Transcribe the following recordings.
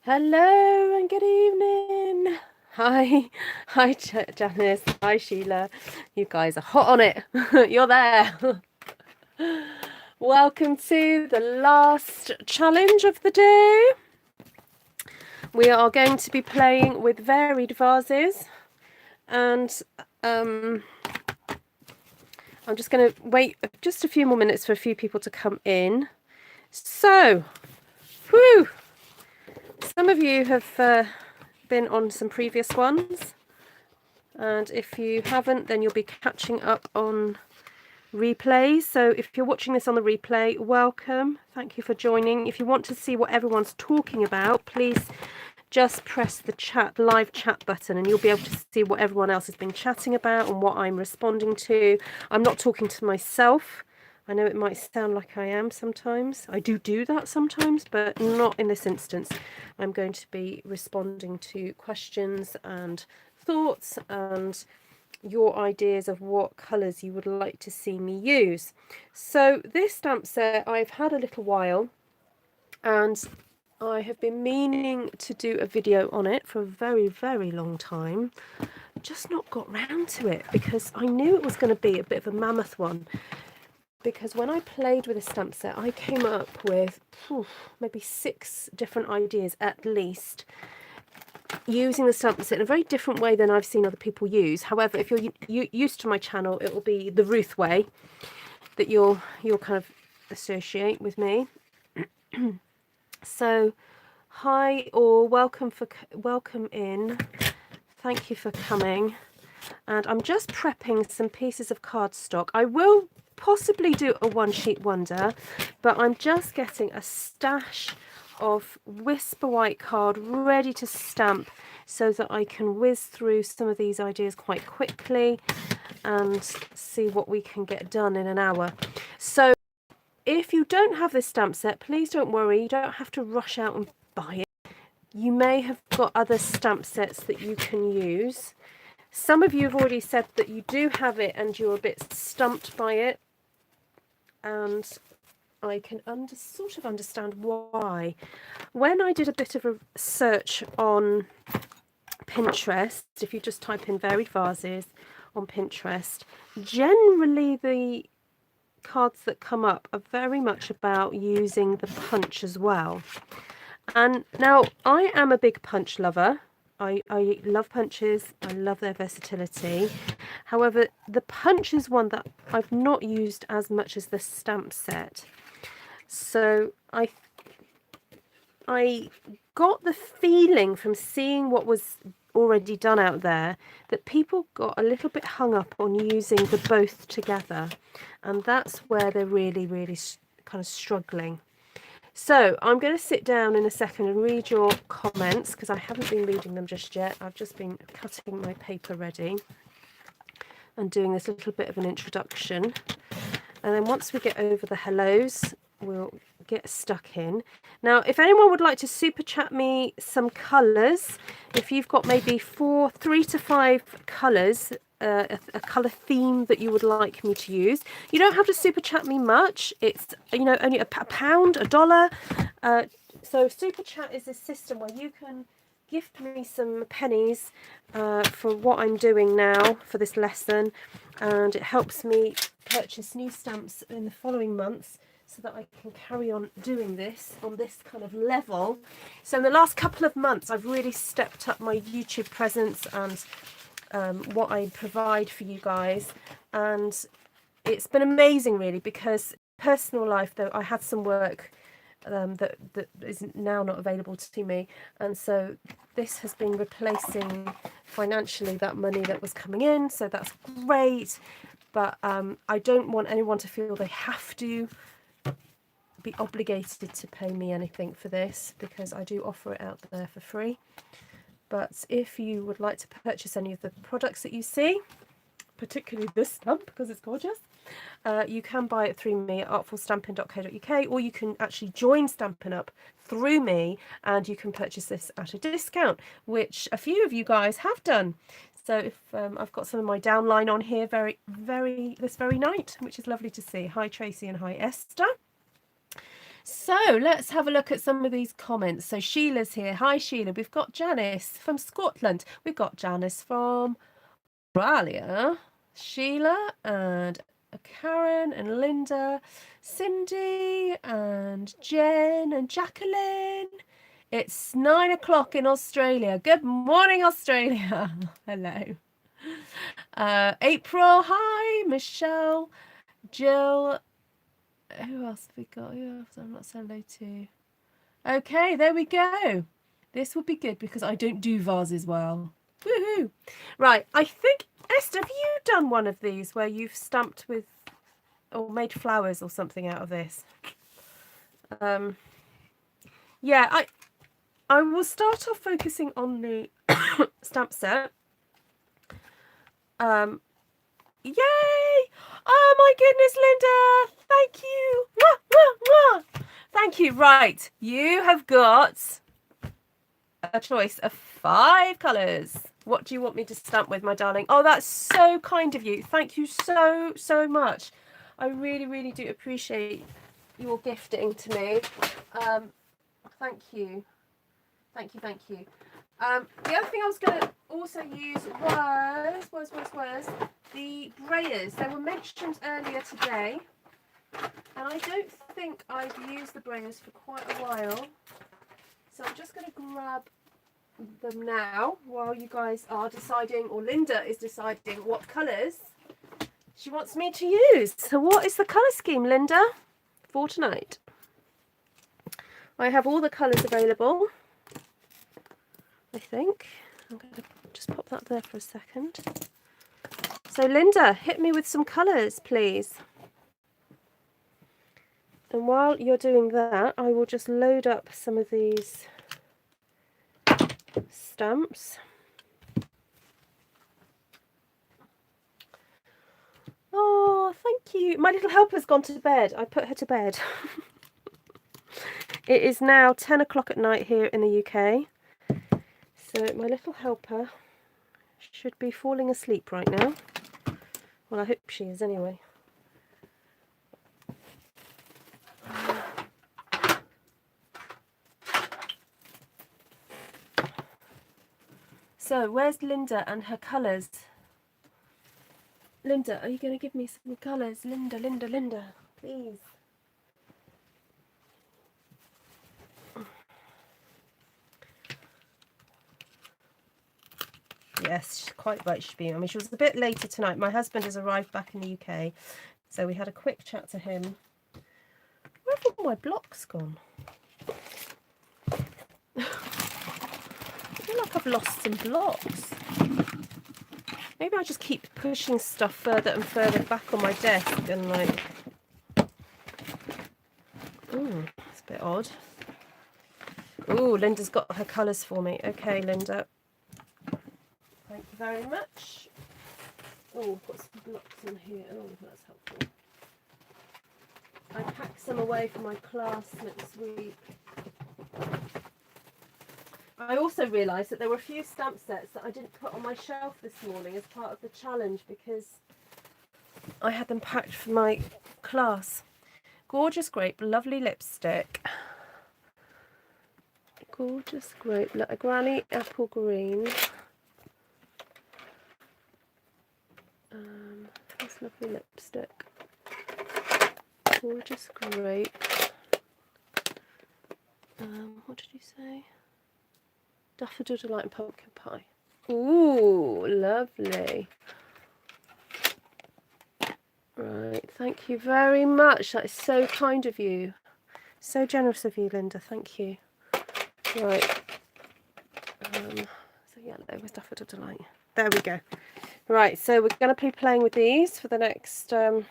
Hello and good evening. Hi, Janice. Hi, Sheila. You guys are hot on it. You're there. Welcome to the last challenge of the day. We are going to be playing with varied vases, and I'm just going to wait just a few more minutes for a few people to come in. So, whew, some of you have been on some previous ones, and if you haven't, then you'll be catching up on replays. So if you're watching this on the replay, welcome. Thank you for joining. If you want to see what everyone's talking about, please just press the live chat button and you'll be able to see what everyone else has been chatting about and what I'm responding to. I'm not talking to myself. I know it might sound like I am sometimes. I do that sometimes, but not in this instance. I'm going to be responding to questions and thoughts and your ideas of what colours you would like to see me use. So this stamp set I've had a little while, and I have been meaning to do a video on it for a very long time. Just not got round to it because I knew it was going to be a bit of a mammoth one, because when I played with a stamp set I came up with maybe 6 different ideas at least, using the stamp set in a very different way than I've seen other people use. However, if you're used to my channel, it will be the Ruth way that you'll kind of associate with me. So hi, or welcome in. Thank you for coming. And I'm just prepping some pieces of cardstock. I will possibly do a one sheet wonder, but I'm just getting a stash of Whisper White card ready to stamp so that I can whiz through some of these ideas quite quickly and see what we can get done in an hour. So if you don't have this stamp set, please don't worry, you don't have to rush out and buy it. You may have got other stamp sets that you can use. Some of you have already said that you do have it and you're a bit stumped by it, and I can sort of understand why. When I did a bit of a search on Pinterest, if you just type in varied vases on Pinterest, generally the cards that come up are very much about using the punch as well. And now I am a big punch lover. I love punches. I love their versatility. However, the punch is one that I've not used as much as the stamp set. So I got the feeling from seeing what was already done out there that people got a little bit hung up on using the both together, and that's where they're really kind of struggling. So I'm going to sit down in a second and read your comments, because I haven't been reading them just yet. I've just been cutting my paper ready and doing this little bit of an introduction, and then once we get over the hellos, we'll get stuck in. Now, if anyone would like to super chat me some colours, if you've got maybe 3 to 5 colours, a colour theme that you would like me to use, you don't have to super chat me much. It's, you know, only a pound, $1. So super chat is a system where you can gift me some pennies for what I'm doing now for this lesson, and it helps me purchase new stamps in the following months so that I can carry on doing this on this kind of level. So in the last couple of months I've really stepped up my YouTube presence and what I provide for you guys, and it's been amazing really, because personal life though I had some work that is now not available to me, and so this has been replacing financially that money that was coming in, so that's great. But I don't want anyone to feel they have to be obligated to pay me anything for this, because I do offer it out there for free. But if you would like to purchase any of the products that you see, particularly this stamp because it's gorgeous, you can buy it through me at artfulstampin.co.uk, or you can actually join Stampin' Up through me and you can purchase this at a discount, which a few of you guys have done. So if I've got some of my downline on here this very night, which is lovely to see. Hi Tracy and hi Esther. So let's have a look at some of these comments. So Sheila's here. Hi Sheila. We've got Janice from Scotland. We've got Janice from Australia. Sheila and Karen and Linda, Cindy and Jen and Jacqueline. It's 9 o'clock in Australia. Good morning, Australia. Hello. April, hi. Michelle, Jill. Who else have we got? Who else I'm not saying hello to? Okay, there we go. This will be good because I don't do vases well. Woohoo! Right, I think, Esther, have you done one of these where you've stamped with or made flowers or something out of this? Yeah, I will start off focusing on the stamp set. Yay! Oh my goodness, Linda! Thank you! Mwah, mwah, mwah. Thank you. Right, you have got a choice of 5 colours. What do you want me to stamp with, my darling? Oh, that's so kind of you. Thank you so, so much. I really, really do appreciate your gifting to me. Thank you. Thank you, thank you. The other thing I was going to also use was the Brayers. They were mentioned earlier today, and I don't think I've used the Brayers for quite a while. So I'm just going to grab them now while you guys are deciding, or Linda is deciding, what colours she wants me to use. So what is the colour scheme, Linda, for tonight? I have all the colours available, I think. I'm going to just pop that there for a second. So Linda, hit me with some colours, please. And while you're doing that, I will just load up some of these stamps. Oh, thank you. My little helper's gone to bed. I put her to bed. It is now 10 o'clock at night here in the UK. So my little helper should be falling asleep right now. Well, I hope she is anyway. So where's Linda and her colours? Linda, are you going to give me some colours? Linda, Linda, Linda, please. Yes, she's quite right, she's been. I mean, she was a bit later tonight. My husband has arrived back in the UK, so we had a quick chat to him. Where have all my blocks gone? I feel like I've lost some blocks. Maybe I just keep pushing stuff further and further back on my desk and like... Ooh, it's a bit odd. Ooh, Linda's got her colours for me. Okay, Linda. Thank you very much. Oh, I've got some blocks in here. Oh, that's helpful. I packed some away for my class next week. I also realised that there were a few stamp sets that I didn't put on my shelf this morning as part of the challenge because I had them packed for my class. Gorgeous grape, lovely lipstick. Gorgeous grape, a granny apple green. This lovely lipstick. Gorgeous grape. What did you say? Daffodil Delight and pumpkin pie. Ooh, lovely. Right, thank you very much. That is so kind of you. So generous of you, Linda. Thank you. Right. So yellow with Daffodil Delight. There we go. Right, so we're going to be playing with these for the next... Oh,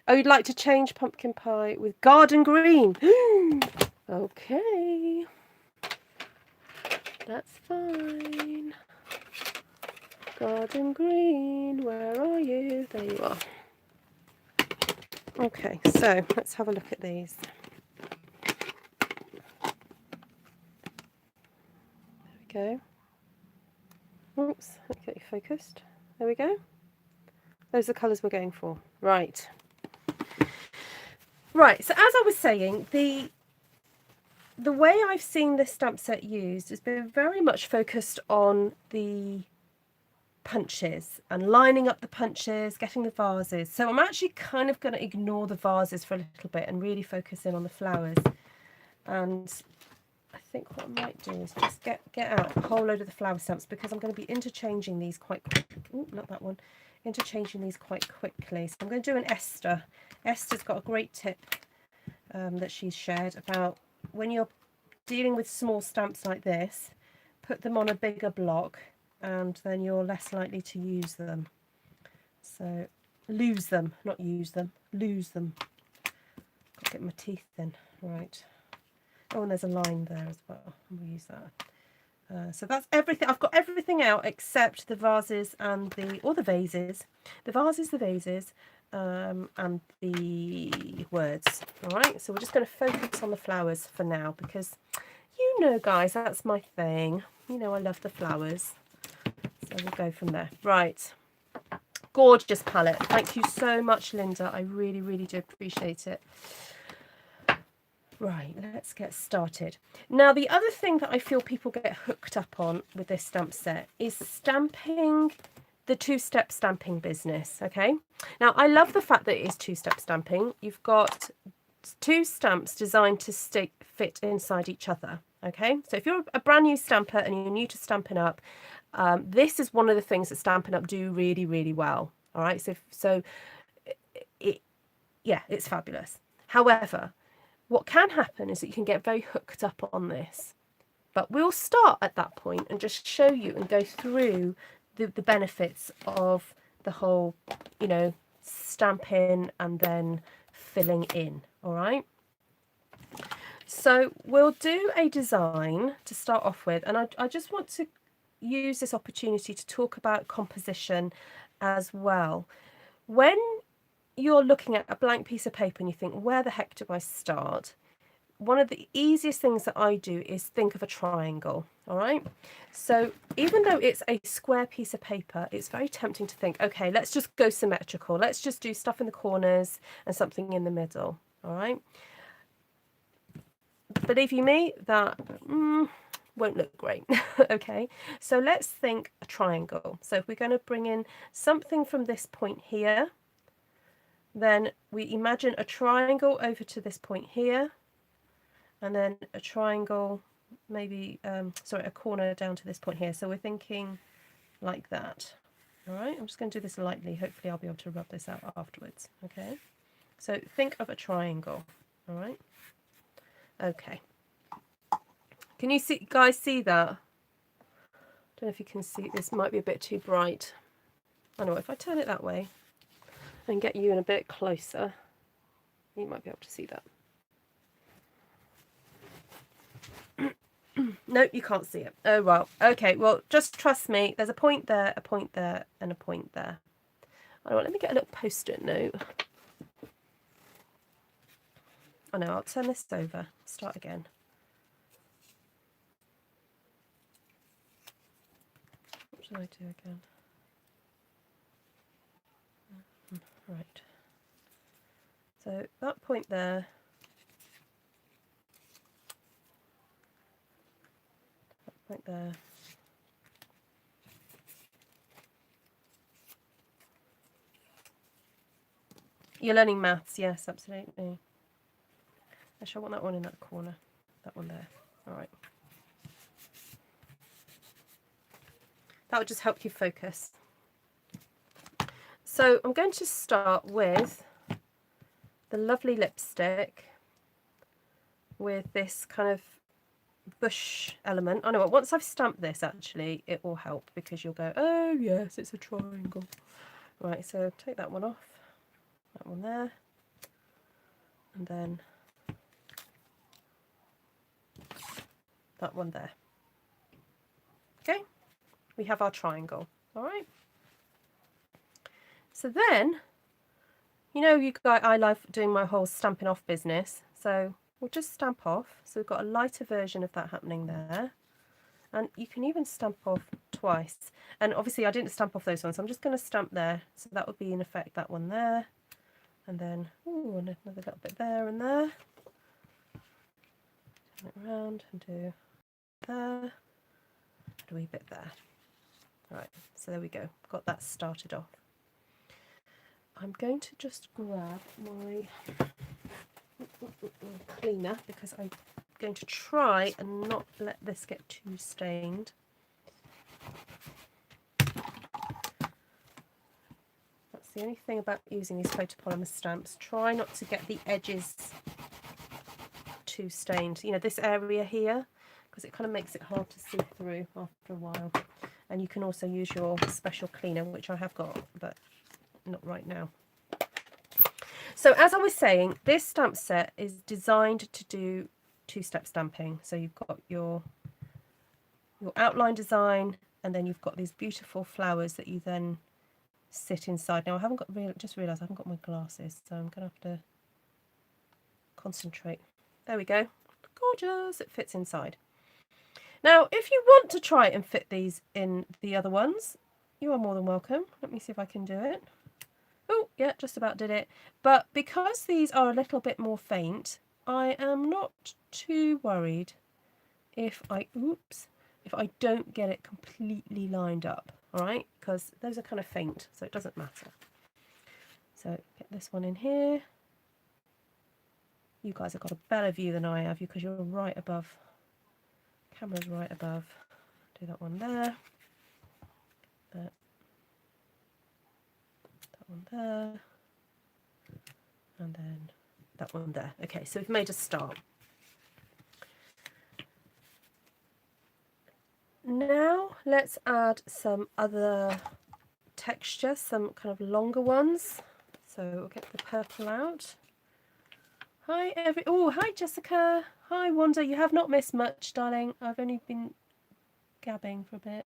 you'd like to change pumpkin pie with garden green. Okay. That's fine. Garden green, where are you? There you are. Okay, so let's have a look at these. There we go. Oops, let's get you focused. There we go. Those are the colours we're going for. Right. Right, so as I was saying, the way I've seen this stamp set used has been very much focused on the punches and lining up the punches, getting the vases. So I'm actually kind of going to ignore the vases for a little bit and really focus in on the flowers. And I think what I might do is just get out a whole load of the flower stamps, because I'm going to be interchanging these quite quickly. Oh, not that one. Interchanging these quite quickly. So I'm going to do an Esther. Esther's got a great tip that she's shared about when you're dealing with small stamps like this, put them on a bigger block and then you're less likely to use them. So lose them, not use them, lose them. Got to get my teeth in. Right. Oh, and there's a line there as well. We'll use that. So that's everything. I've got everything out except the vases and the vases. The vases, the vases, and the words. All right. So we're just going to focus on the flowers for now, because you know, guys, that's my thing. You know, I love the flowers. So we'll go from there. Right. Gorgeous palette. Thank you so much, Linda. I really, really do appreciate it. Right, let's get started. Now, the other thing that I feel people get hooked up on with this stamp set is stamping, the two-step stamping business, okay? Now, I love the fact that it is two-step stamping. You've got two stamps designed to fit inside each other, okay? So if you're a brand new stamper and you're new to Stampin' Up, this is one of the things that Stampin' Up do really, really well, all right? So it's fabulous. However, what can happen is that you can get very hooked up on this, but we'll start at that point and just show you and go through the benefits of the whole, you know, stamping and then filling in. All right. So we'll do a design to start off with, and I just want to use this opportunity to talk about composition as well. When you're looking at a blank piece of paper and you think, where the heck do I start? One of the easiest things that I do is think of a triangle. All right. So even though it's a square piece of paper, it's very tempting to think, okay, let's just go symmetrical. Let's just do stuff in the corners and something in the middle. All right. Believe you me, that won't look great. Okay. So let's think a triangle. So if we're going to bring in something from this point here, then we imagine a triangle over to this point here, and then a triangle, maybe, a corner down to this point here. So we're thinking like that. All right, I'm just going to do this lightly. Hopefully I'll be able to rub this out afterwards. Okay, so think of a triangle. All right. Okay. Can you guys see that? I don't know if you can see. This might be a bit too bright. I know, if I turn it that way and get you in a bit closer, you might be able to see that. No, you can't see it. Oh, well, okay, well, just trust me. There's a point there, and a point there. All right, let me get a little post-it note. Oh, no, I'll turn this over. Start again. What should I do again? Right. So that point there. That point there. You're learning maths, yes, absolutely. Actually, I want that one in that corner. That one there. All right. That will just help you focus. So I'm going to start with the lovely lipstick with this kind of bush element. I know what, once I've stamped this, actually, it will help, because you'll go, oh yes, it's a triangle. Right, so take that one off, that one there, and then that one there. Okay, we have our triangle. All right. So then, you know, you guys, I love doing my whole stamping off business. So we'll just stamp off. So we've got a lighter version of that happening there. And you can even stamp off twice. And obviously I didn't stamp off those ones, so I'm just going to stamp there. So that would be in effect that one there, and then another little bit there and there. Turn it around and do there, and a wee bit there. Right, so there we go, got that started off. I'm going to just grab my cleaner because I'm going to try and not let this get too stained. That's the only thing about using these photopolymer stamps. Try not to get the edges too stained. You know, this area here, because it kind of makes it hard to see through after a while. And you can also use your special cleaner, which I have got, but not right now. So as I was saying, this stamp set is designed to do two-step stamping. So you've got your outline design, and then you've got these beautiful flowers that you then sit inside. Now I haven't got just realised I haven't got my glasses, so I'm going to have to concentrate. There we go. Gorgeous. It fits inside. Now, if you want to try and fit these in the other ones, you are more than welcome. Let me see if I can do it. Oh, yeah, just about did it. But because these are a little bit more faint, I am not too worried if I don't get it completely lined up, all right? Because those are kind of faint, so it doesn't matter. So get this one in here. You guys have got a better view than I have, because you're right above. Camera's right above. Do that one there. That one there. And then that one there. Okay, so we've made a start. Now let's add some other texture, some kind of longer ones. So we'll get the purple out. Hi hi Jessica. Hi Wanda. You have not missed much, darling. I've only been gabbing for a bit.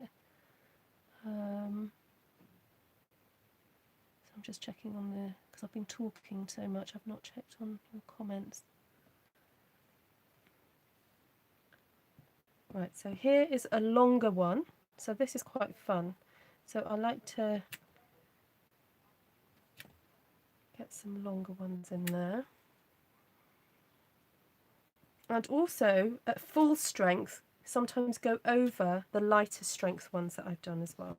So I'm just checking on the, because I've been talking so much, I've not checked on your comments. Right, so here is a longer one. So this is quite fun. So I like to get some longer ones in there. And also, at full strength, sometimes go over the lighter strength ones that I've done as well.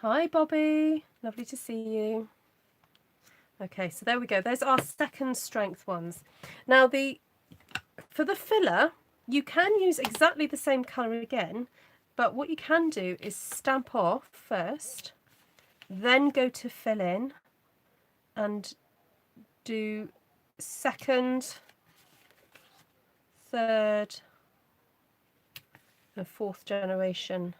Hi Bobby, lovely to see you. Okay, so there we go. There's our second strength ones. Now for the filler, you can use exactly the same colour again, but what you can do is stamp off first, then go to fill in and do second, third and fourth generation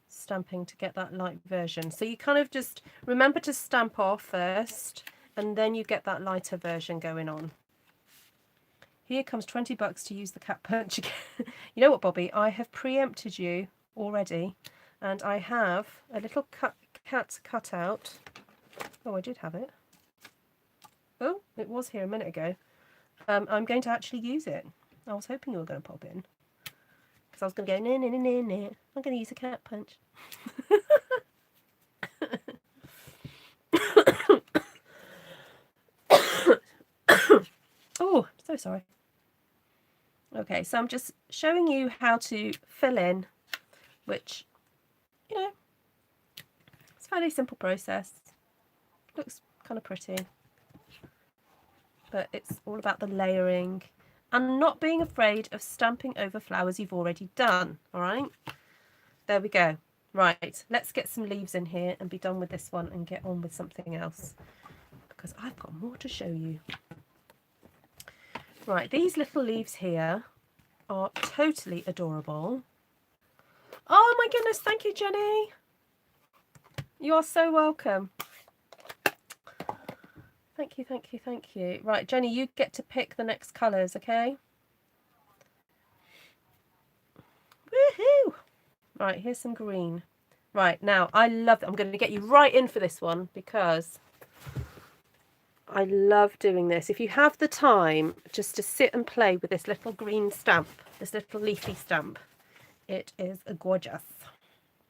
stamping to get that light version. So you kind of just remember to stamp off first, and then you get that lighter version going on. Here comes 20 bucks to use the cat punch again. You know what, Bobby? I have preempted you already, and I have a little cat cut out. Oh, I did have it. Oh, it was here a minute ago. I'm going to actually use it. I was hoping you were going to pop in, because I was going to go, no, no, no, no, no. I'm going to use a cat punch. Oh, so sorry. Okay, so I'm just showing you how to fill in, which, you know, it's a fairly simple process. Looks kind of pretty, but it's all about the layering and not being afraid of stamping over flowers you've already done. All right, there we go. Right, let's get some leaves in here and be done with this one and get on with something else, because I've got more to show you. Right, these little leaves here are totally adorable. Oh my goodness, thank you, Jenny. You are so welcome. Thank you, thank you, thank you. Right, Jenny, you get to pick the next colours, okay? Woohoo! Right, here's some green. Right, now, I love it. I'm going to get you right in for this one, because I love doing this. If you have the time just to sit and play with this little green stamp, this little leafy stamp, it is gorgeous.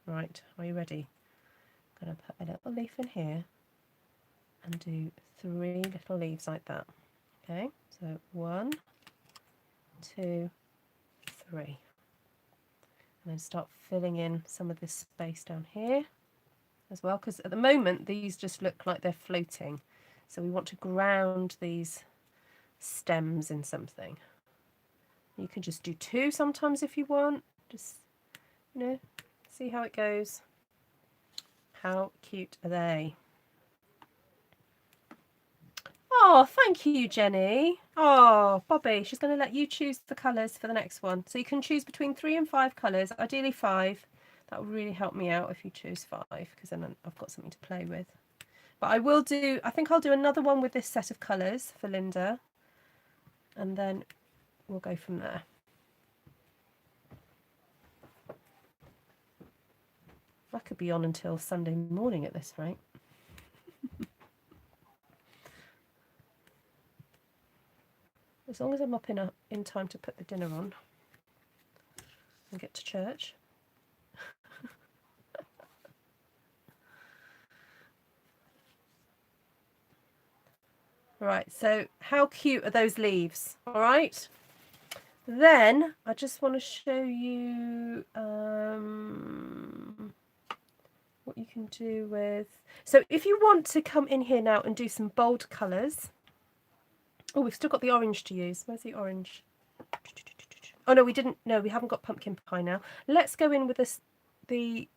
Right, are you ready? I'm going to put a little leaf in here and do 3 little leaves like that. Okay, so 1, 2, 3. And then start filling in some of this space down here as well, because at the moment these just look like they're floating. So we want to ground these stems in something. You can just do 2 sometimes if you want. Just, you know, see how it goes. How cute are they? Oh, thank you, Jenny. Oh, Bobby, she's going to let you choose the colours for the next one. So you can choose between 3 and 5 colours, ideally 5. That would really help me out if you choose 5, because then I've got something to play with. But I will do, I think I'll do another one with this set of colours for Linda. And then we'll go from there. I could be on until Sunday morning at this rate. As long as I'm up in time to put the dinner on and get to church. Right, so how cute are those leaves? All right. Then I just want to show you what you can do with. So if you want to come in here now and do some bold colours. Oh, we've still got the orange to use. Where's the orange? Oh no, we didn't. No, we haven't got pumpkin pie now. Let's go in with this, the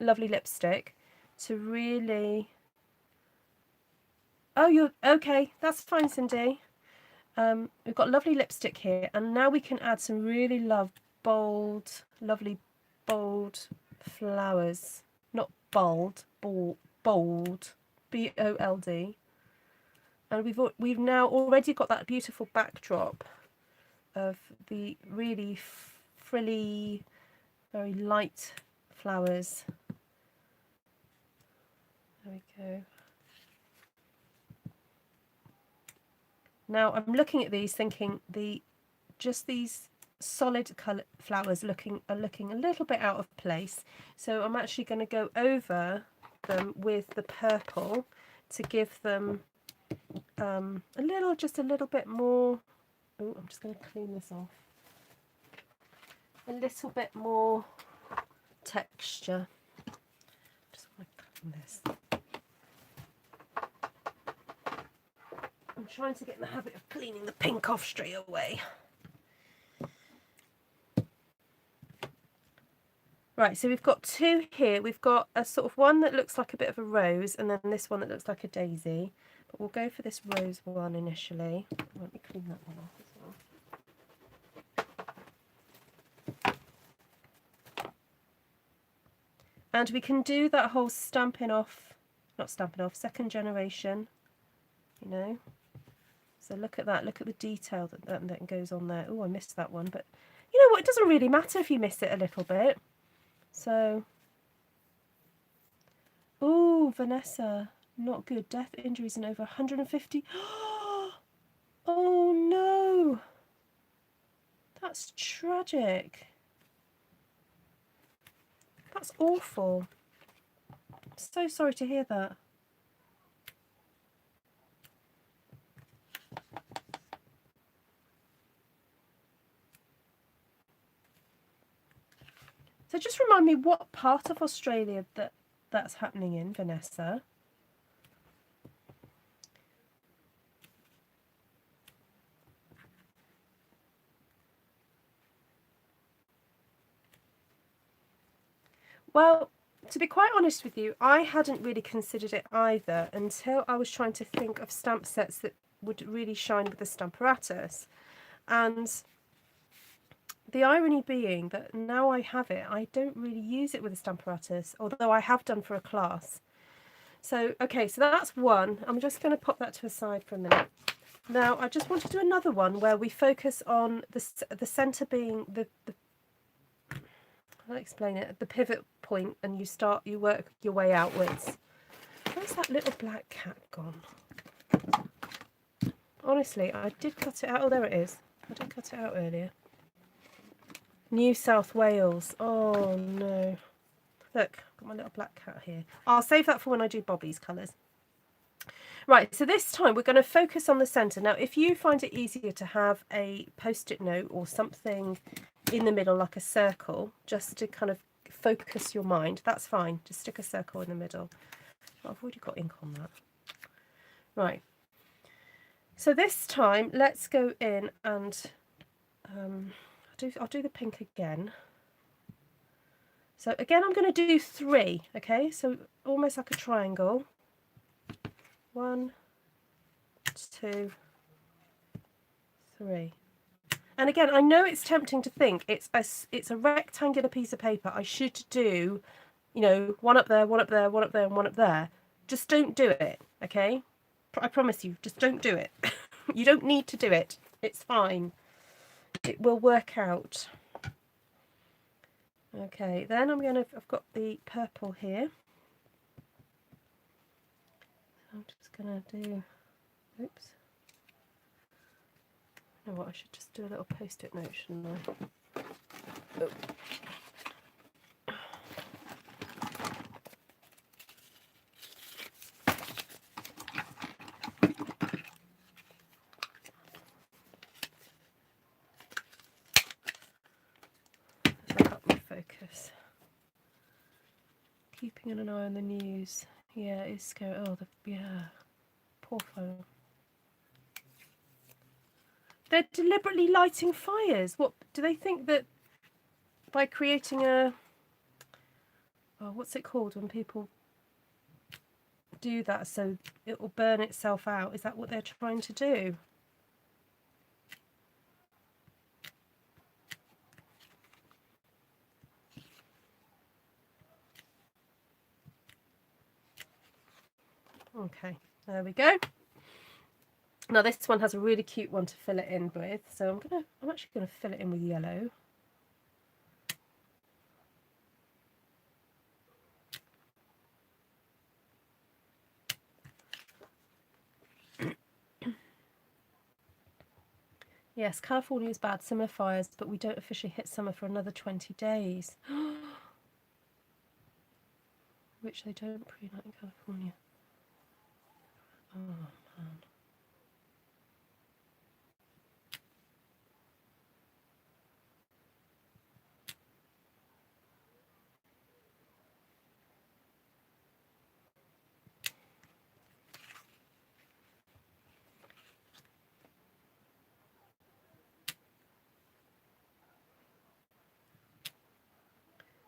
lovely lipstick to really. Oh, you're okay. That's fine, Cindy. We've got lovely lipstick here, and now we can add some really lovely bold flowers. Not bold, bold, B-O-L-D. And we've now already got that beautiful backdrop of the really frilly, very light flowers. There we go. Now I'm looking at these thinking just these solid colour flowers are looking a little bit out of place. So I'm actually going to go over them with the purple to give them just a little bit more. Oh, I'm just going to clean this off. A little bit more texture. Just want to clean this. I'm trying to get in the habit of cleaning the pink off straight away. Right, so we've got 2 here. We've got a sort of one that looks like a bit of a rose, and then this one that looks like a daisy. But we'll go for this rose one initially. Let me clean that one off as well. And we can do that whole second generation, you know. So look at that, look at the detail that goes on there. Oh, I missed that one, but you know what, it doesn't really matter if you miss it a little bit. So, oh, Vanessa, not good. Death, injuries, and over 150. Oh no, that's tragic. That's awful. So sorry to hear that. So just remind me what part of Australia that's happening in, Vanessa. Well, to be quite honest with you, I hadn't really considered it either until I was trying to think of stamp sets that would really shine with the Stamparatus. And the irony being that now I have it, I don't really use it with a Stamparatus, although I have done for a class. So, okay, so that's one. I'm just going to pop that to a side for a minute. Now, I just want to do another one where we focus on the centre being I'll explain it, the pivot point, and you work your way outwards. Where's that little black cat gone? Honestly, I did cut it out. Oh, there it is. I did cut it out earlier. New South Wales. Oh no. Look, I've got my little black cat here. I'll save that for when I do Bobby's colours. Right, so this time we're going to focus on the centre. Now, if you find it easier to have a post-it note or something in the middle, like a circle, just to kind of focus your mind, that's fine. Just stick a circle in the middle. I've already got ink on that. Right. So this time, let's go in and I'll do the pink again. So again, I'm going to do 3, okay? So almost like a triangle. 1, 2, 3. And again, I know it's tempting to think it's a rectangular piece of paper. I should do, you know, one up there, one up there, one up there, and one up there. Just don't do it, okay? I promise you, just don't do it. You don't need to do it. It's fine. It will work out. Okay, then I've got the purple here. I'm just gonna do, oops. You know what, I should just do a little post-it note, shouldn't I? Oh. Help me focus. Keeping an eye on the news. Yeah, it's scary. Oh, yeah. Poor phone. They're deliberately lighting fires. What do they think that by creating a, oh, what's it called when people do that so it will burn itself out? Is that what they're trying to do? Okay, there we go. Now this one has a really cute one to fill it in with, so I'm actually gonna fill it in with yellow. Yes, California is bad, summer fires, but we don't officially hit summer for another 20 days. Which they don't pre-night in California. Oh man.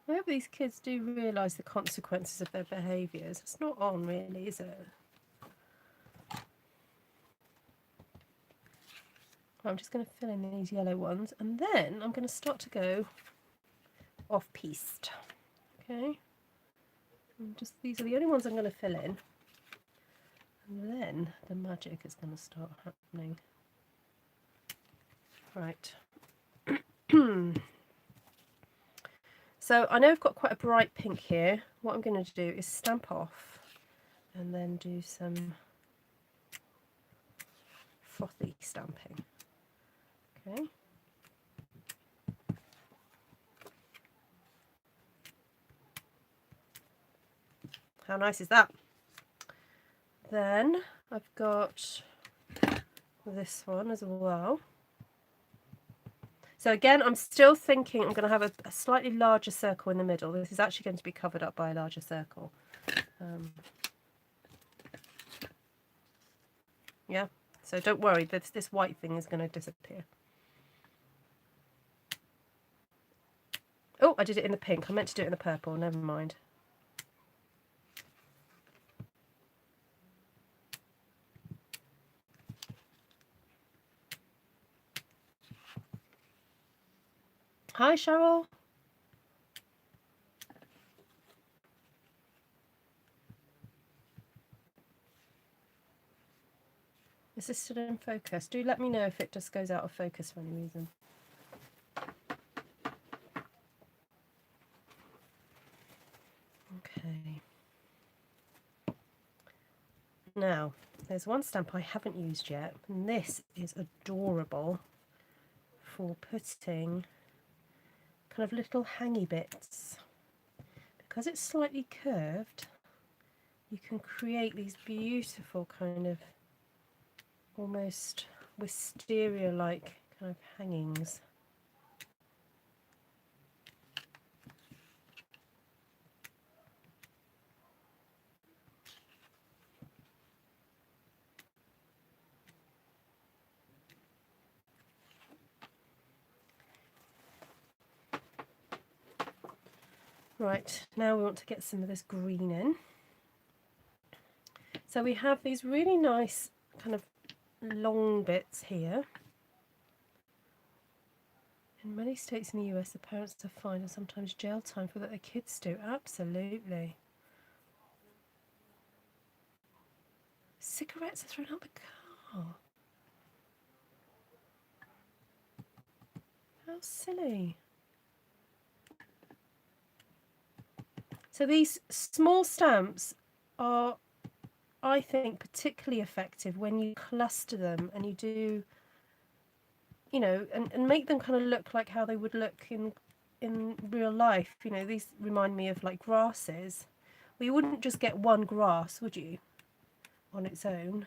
I hope these kids do realise the consequences of their behaviours. It's not on really, is it? I'm just going to fill in these yellow ones and then I'm going to start to go off-piste. Okay, and just these are the only ones I'm going to fill in, and then the magic is going to start happening. Right. So I know I've got quite a bright pink here. What I'm going to do is stamp off and then do some frothy stamping. Okay. How nice is that? Then I've got this one as well. So again, I'm still thinking I'm going to have a slightly larger circle in the middle. This is actually going to be covered up by a larger circle. Yeah, so don't worry, this white thing is going to disappear. Oh, I did it in the pink. I meant to do it in the purple. Never mind. Hi, Cheryl. Is this still in focus? Do let me know if it just goes out of focus for any reason. Okay. Now, there's one stamp I haven't used yet, and this is adorable for putting kind of little hangy bits. Because it's slightly curved, you can create these beautiful kind of almost wisteria-like kind of hangings. Right, now we want to get some of this green in. So we have these really nice kind of long bits here. In many states in the US, the parents are fined and sometimes jail time for what their kids do. Absolutely. Cigarettes are thrown out the car. How silly. So these small stamps are, I think, particularly effective when you cluster them and you do, you know, and make them kind of look like how they would look in real life. You know, these remind me of like grasses. Well, you wouldn't just get one grass, would you, on its own?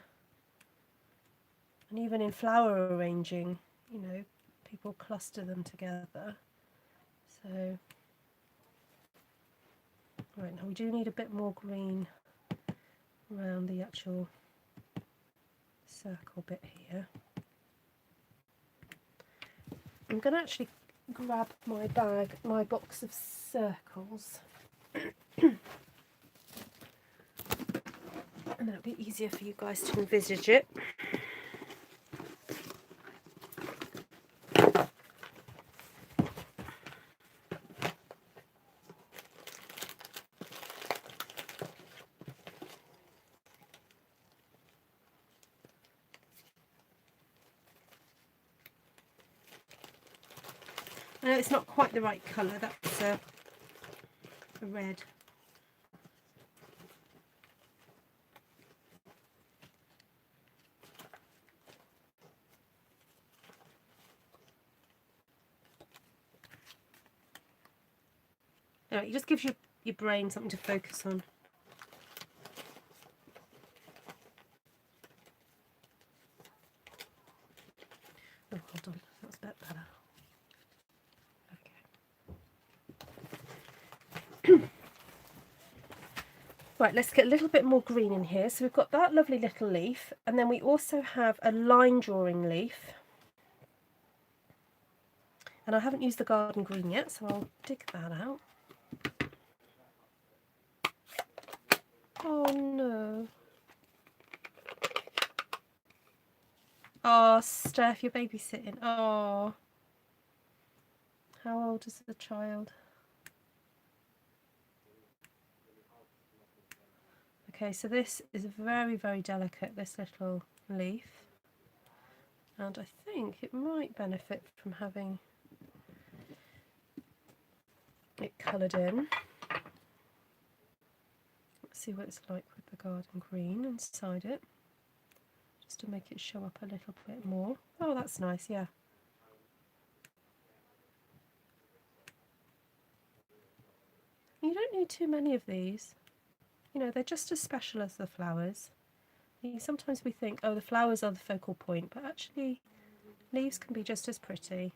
And even in flower arranging, you know, people cluster them together. So, right, now we do need a bit more green around the actual circle bit here. I'm going to actually grab my bag, my box of circles, and that'll be easier for you guys to envisage it. I know it's not quite the right colour, that's a red. Anyway, it just gives your brain something to focus on. Oh, hold on, that's a bit better. Right, let's get a little bit more green in here. So we've got that lovely little leaf, and then we also have a line drawing leaf. And I haven't used the garden green yet, so I'll dig that out. Oh no. Oh, Steph, you're babysitting. Oh. How old is the child? Okay, so this is very, very delicate, this little leaf. And I think it might benefit from having it coloured in. Let's see what it's like with the garden green inside it, just to make it show up a little bit more. Oh, that's nice, yeah. You don't need too many of these. You know, they're just as special as the flowers. Sometimes we think, oh, the flowers are the focal point, but actually leaves can be just as pretty.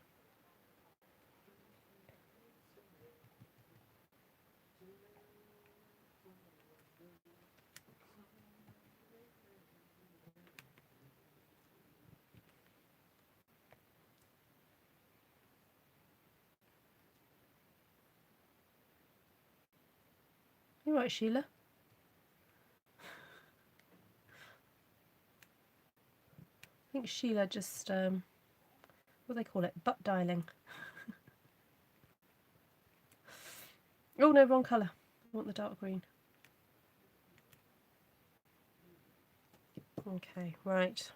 You're right, Sheila. I think Sheila just, what do they call it? Butt dialing. Oh no, wrong colour. I want the dark green. Okay, right.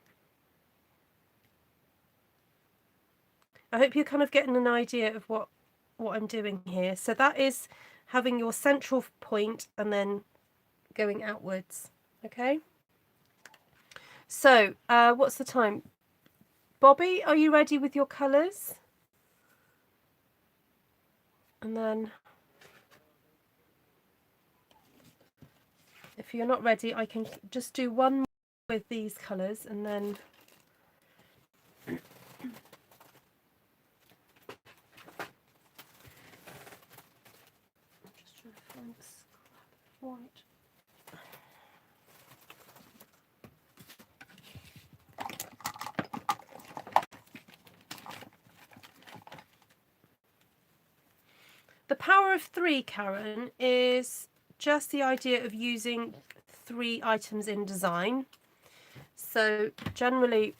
I hope you're kind of getting an idea of what I'm doing here. So that is having your central point and then going outwards. Okay. So, what's the time? Bobby, are you ready with your colours? And then, if you're not ready, I can just do one more with these colours, and then just trying to find the scrap of white. The power of 3, Karen, is just the idea of using 3 items in design. So generally,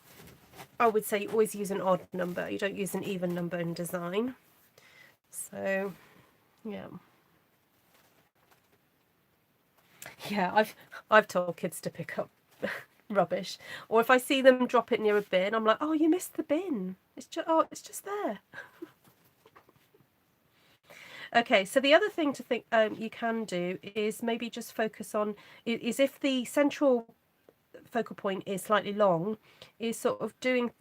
I would say you always use an odd number. You don't use an even number in design. So, yeah. Yeah, I've told kids to pick up rubbish, or if I see them drop it near a bin, I'm like, oh, you missed the bin. It's just there. Okay, so the other thing to think you can do is maybe just focus on is if the central focal point is slightly long, is sort of doing,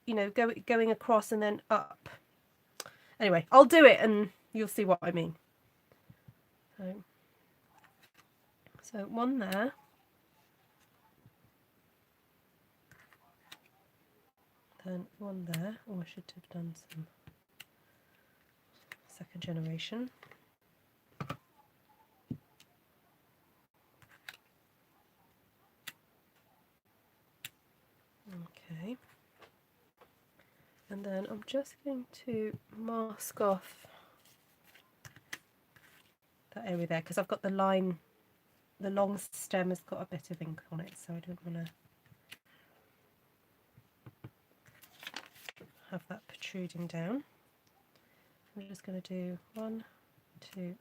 you know, going across and then up. Anyway, I'll do it and you'll see what I mean. So one there. Then one there. Oh, I should have done some second generation. Okay. And then I'm just going to mask off that area there because I've got the line, the long stem has got a bit of ink on it, so I don't want to have that protruding down. I'm just going to do 1, 2,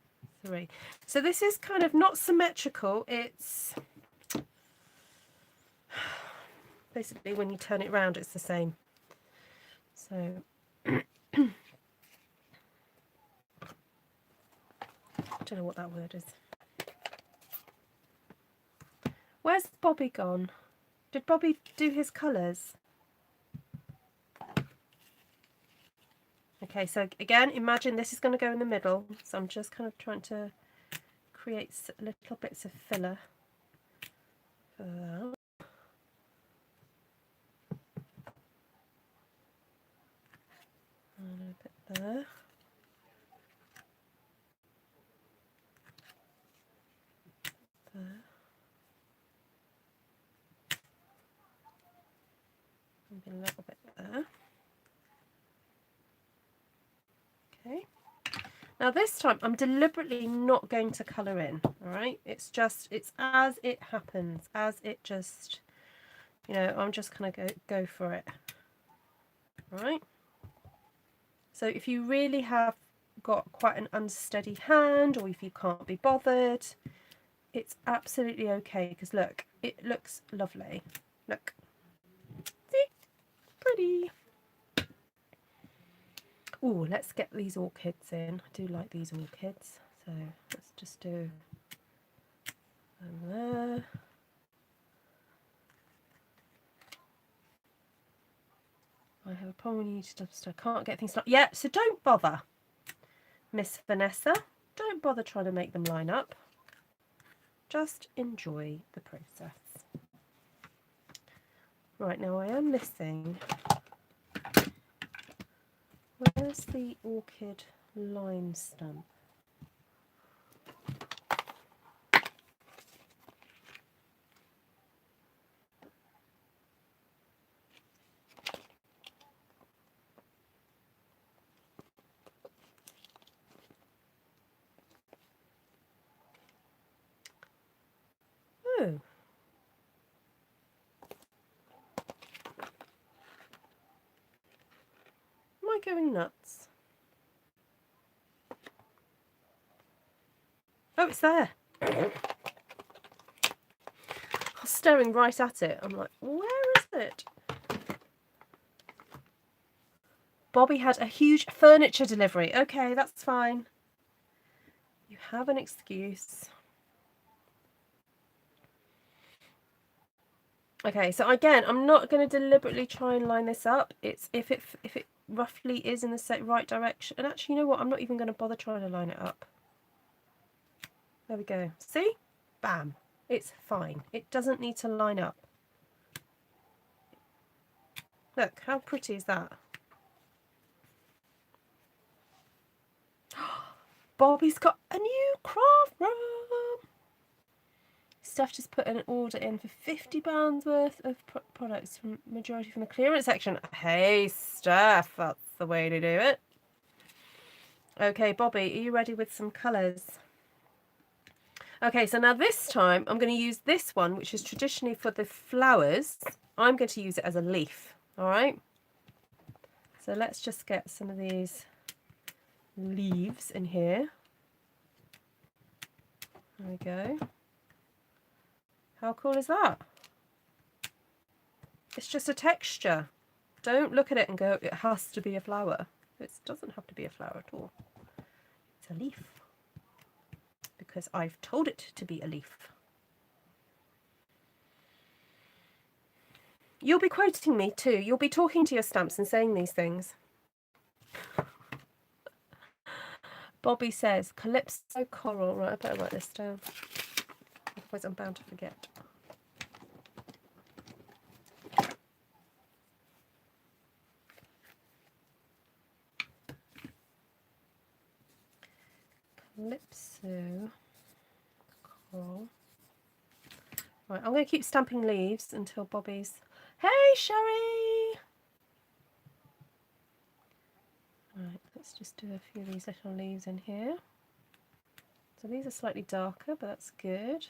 3. So this is kind of not symmetrical, it's basically when you turn it round it's the same. So I don't know what that word is. Where's Bobby gone? Did Bobby do his colours? Okay, so again, imagine this is going to go in the middle. So I'm just kind of trying to create little bits of filler for that. And a bit there. There. Maybe a little bit there. Okay. Now this time I'm deliberately not going to colour in, all right? It's as it happens, as it just, you know, I'm just going to go for it, all right? So if you really have got quite an unsteady hand, or if you can't be bothered, it's absolutely okay, because look, it looks lovely. Look. See? Pretty. Oh, let's get these orchids in. I do like these orchids. So let's just do them there. I have a problem when you just I can't get things started. Yeah, so don't bother, Miss Vanessa. Don't bother trying to make them line up. Just enjoy the process. Right, now I am missing. Where's the orchid line stamp? Oh. Am I going nuts? Oh, it's there. I was staring right at it. I'm like, where is it? Bobby had a huge furniture delivery. Okay, that's fine. You have an excuse. Okay, so again, I'm not going to deliberately try and line this up. It's if it roughly is in the right direction. And actually, you know what? I'm not even going to bother trying to line it up. There we go. See? Bam. It's fine. It doesn't need to line up. Look, how pretty is that? Bobby's got a new craft room. Steph just put an order in for £50 worth of products, from majority from the clearance section. Hey, Steph, that's the way to do it. Okay, Bobby, are you ready with some colours? Okay, so now this time I'm going to use this one, which is traditionally for the flowers. I'm going to use it as a leaf, all right? So let's just get some of these leaves in here. There we go. How cool is that? It's just a texture. Don't look at it and go, it has to be a flower. It doesn't have to be a flower at all. It's a leaf. Because I've told it to be a leaf. You'll be quoting me too. You'll be talking to your stamps and saying these things. Bobby says, Calypso Coral. Right, I better write this down. Otherwise I'm bound to forget. Calypso Coral. Right, I'm going to keep stamping leaves until Bobby's... Hey, Sherry! Right, let's just do a few of these little leaves in here. So these are slightly darker, but that's good.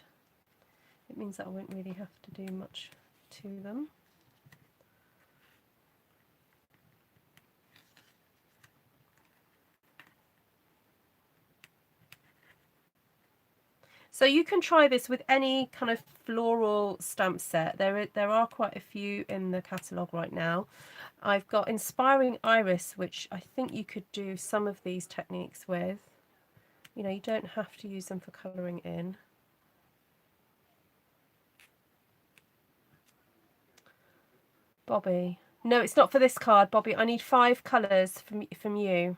It means that I won't really have to do much to them. So you can try this with any kind of floral stamp set. There are quite a few in the catalogue right now. I've got Inspiring Iris, which I think you could do some of these techniques with. You know, you don't have to use them for colouring in. Bobby. No, it's not for this card, Bobby. I need 5 colours from you.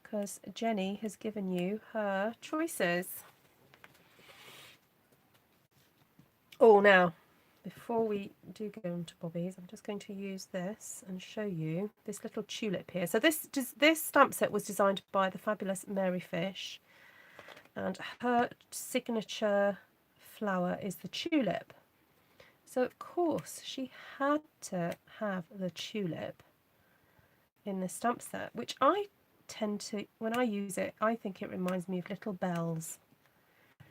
Because Jenny has given you her choices. Oh, now, before we do go on to Bobby's, I'm just going to use this and show you this little tulip here. So this stamp set was designed by the fabulous Mary Fish, and her signature flower is the tulip. So of course she had to have the tulip in the stamp set, which I tend to, when I use it, I think it reminds me of little bells.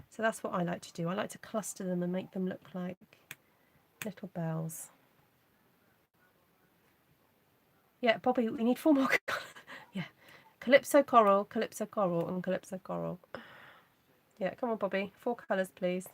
So that's what I like to do. I like to cluster them and make them look like little bells. Yeah, Bobby, we need 4 more. Yeah, Calypso Coral, and Calypso Coral. Yeah, come on, Bobby. 4 colours, please.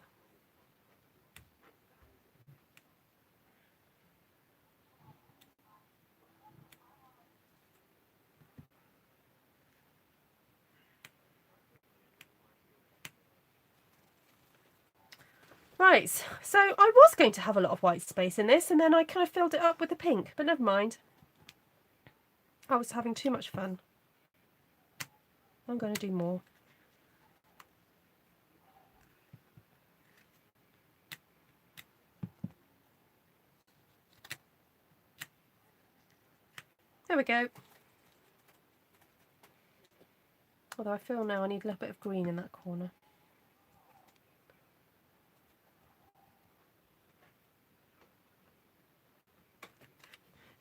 Right, so I was going to have a lot of white space in this, and then I kind of filled it up with the pink, but never mind. I was having too much fun. I'm going to do more. There we go. Although I feel now I need a little bit of green in that corner.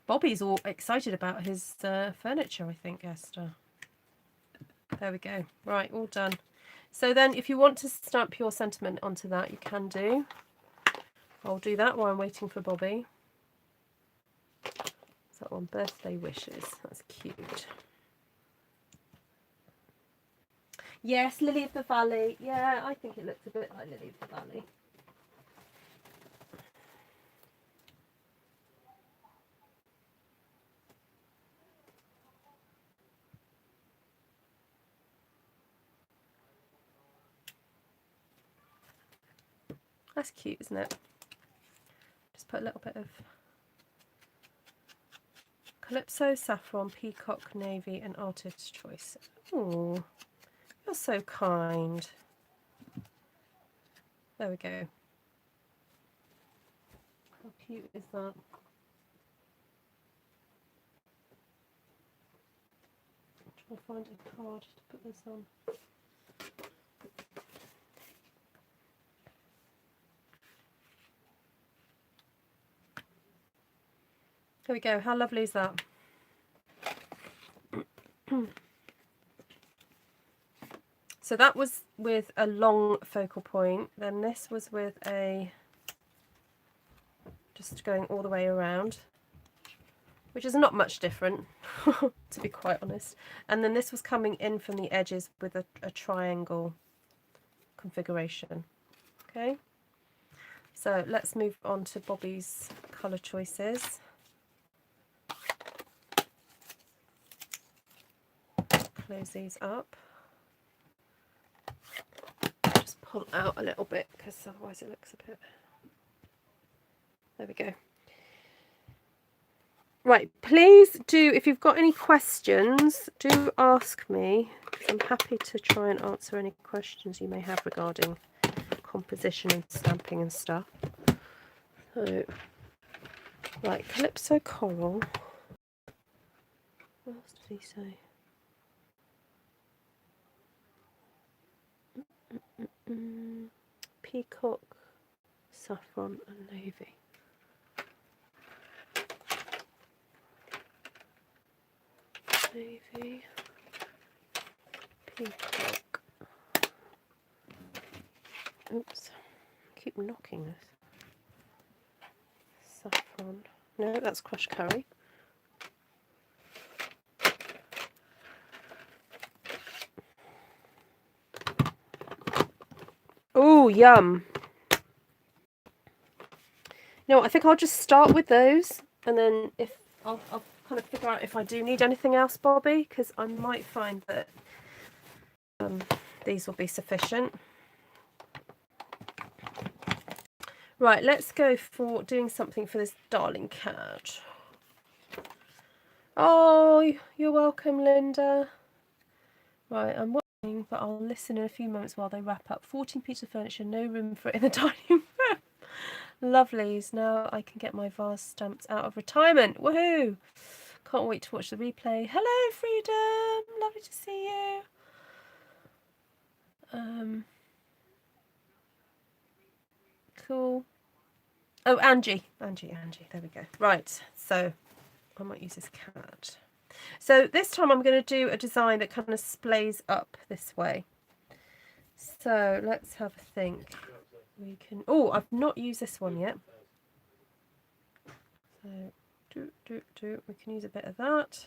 Bobby's all excited about his furniture, I think, Esther. There we go. Right, all done. So then if you want to stamp your sentiment onto that, you can do. I'll do that while I'm waiting for Bobby. Is that one? Birthday wishes. That's cute. Yes, Lily of the Valley. Yeah, I think it looks a bit like Lily of the Valley. That's cute, isn't it? Just put a little bit of Calypso, Saffron, Peacock, Navy and Artist's Choice. Oh, you're so kind. There we go. How cute is that? I'm trying to find a card to put this on. There we go. How lovely is that? So that was with a long focal point. Then this was with a just going all the way around, which is not much different, to be quite honest. And then this was coming in from the edges with a triangle configuration. Okay. So let's move on to Bobby's colour choices. Close these up. Just pull out a little bit because otherwise it looks a bit... There we go. Right, please do, if you've got any questions, do ask me, because I'm happy to try and answer any questions you may have regarding composition and stamping and stuff. So, right, Calypso Coral. What else did he say? Peacock, Saffron and Navy. Navy, Peacock. Oops, keep knocking this. Saffron. No, that's crushed curry. Oh, yum. You know what, I think I'll just start with those, and then if I'll kind of figure out if I do need anything else, Bobby, because I might find that these will be sufficient. Right, let's go for doing something for this darling cat. Oh, you're welcome, Linda. Right, I'm watching, but I'll listen in a few moments while they wrap up. 14 pieces of furniture, no room for it in the dining room. Lovelies, now I can get my vase stamps out of retirement. Woohoo! Can't wait to watch the replay. Hello, Freedom. Lovely to see you. Cool. Oh, Angie. There we go. Right, so I might use this cat. So this time I'm going to do a design that kind of splays up this way. So let's have a think. We can. Oh, I've not used this one yet. So we can use a bit of that.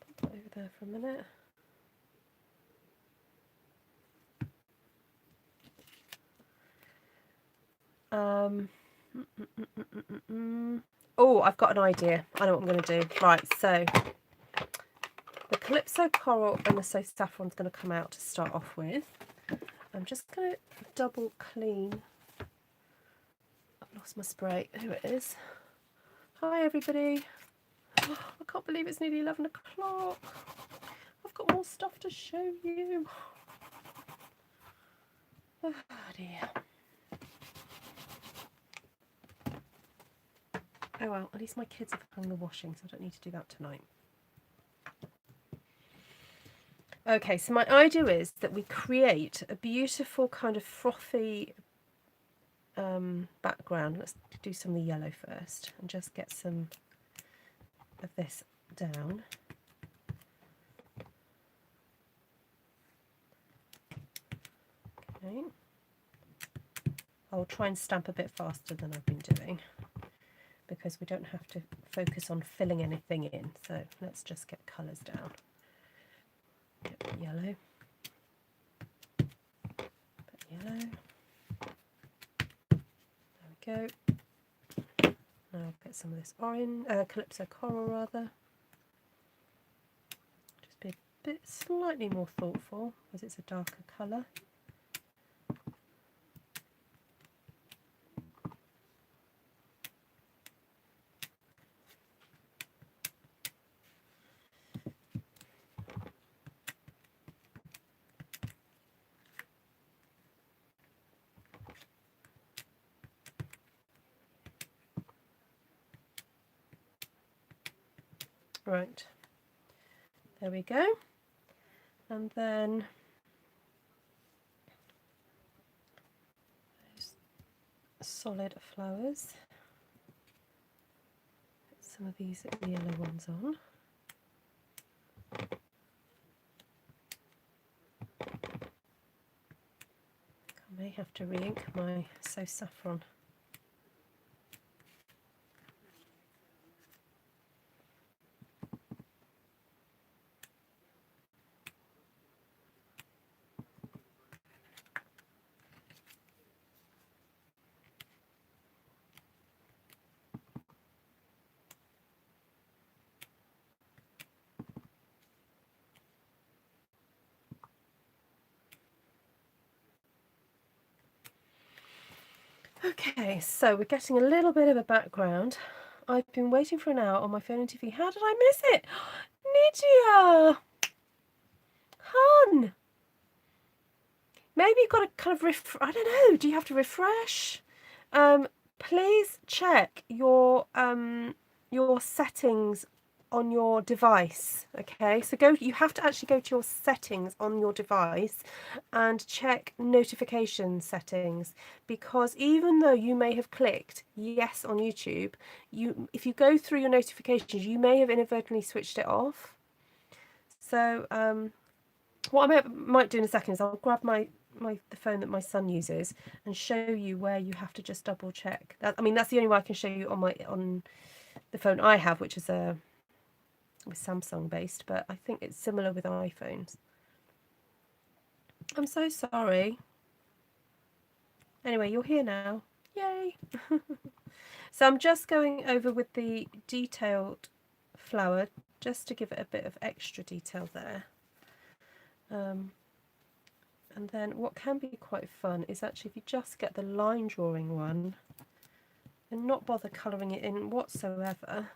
Put that over there for a minute. Oh, I've got an idea. I know what I'm going to do. Right, so the Calypso Coral and the So Saffron's going to come out to start off with. I'm just going to double clean. I've lost my spray. Here it is. Hi, everybody. Oh, I can't believe it's nearly 11 o'clock. I've got more stuff to show you. Oh, dear. Oh well, at least my kids have hung the washing, so I don't need to do that tonight. Okay, so my idea is that we create a beautiful kind of frothy background. Let's do some of the yellow first and just get some of this down. Okay. I'll try and stamp a bit faster than I've been doing, because we don't have to focus on filling anything in. So let's just get colours down. Get yellow. Bit yellow. There we go. Now I'll get some of this orange, Calypso Coral rather. Just be bit slightly more thoughtful as it's a darker colour. Right, there we go. And then those solid flowers. Put some of these yellow ones on. I may have to re-ink my So Saffron. Okay, so we're getting a little bit of a background. I've been waiting for an hour on my phone and TV. How did I miss it? Nydia! Hun! Maybe you've got to kind of I don't know, do you have to refresh? Please check your settings on your device. Okay, so you have to actually go to your settings on your device and check notification settings, because even though you may have clicked yes on YouTube, if you go through your notifications, you may have inadvertently switched it off. So what I might do in a second is I'll grab the phone that my son uses and show you where you have to just double check. I mean, that's the only way I can show you on the phone I have, which is Samsung based, but I think it's similar with iPhones. I'm so sorry. Anyway, you're here now. Yay! So I'm just going over with the detailed flower just to give it a bit of extra detail there. And then what can be quite fun is actually if you just get the line drawing one and not bother colouring it in whatsoever,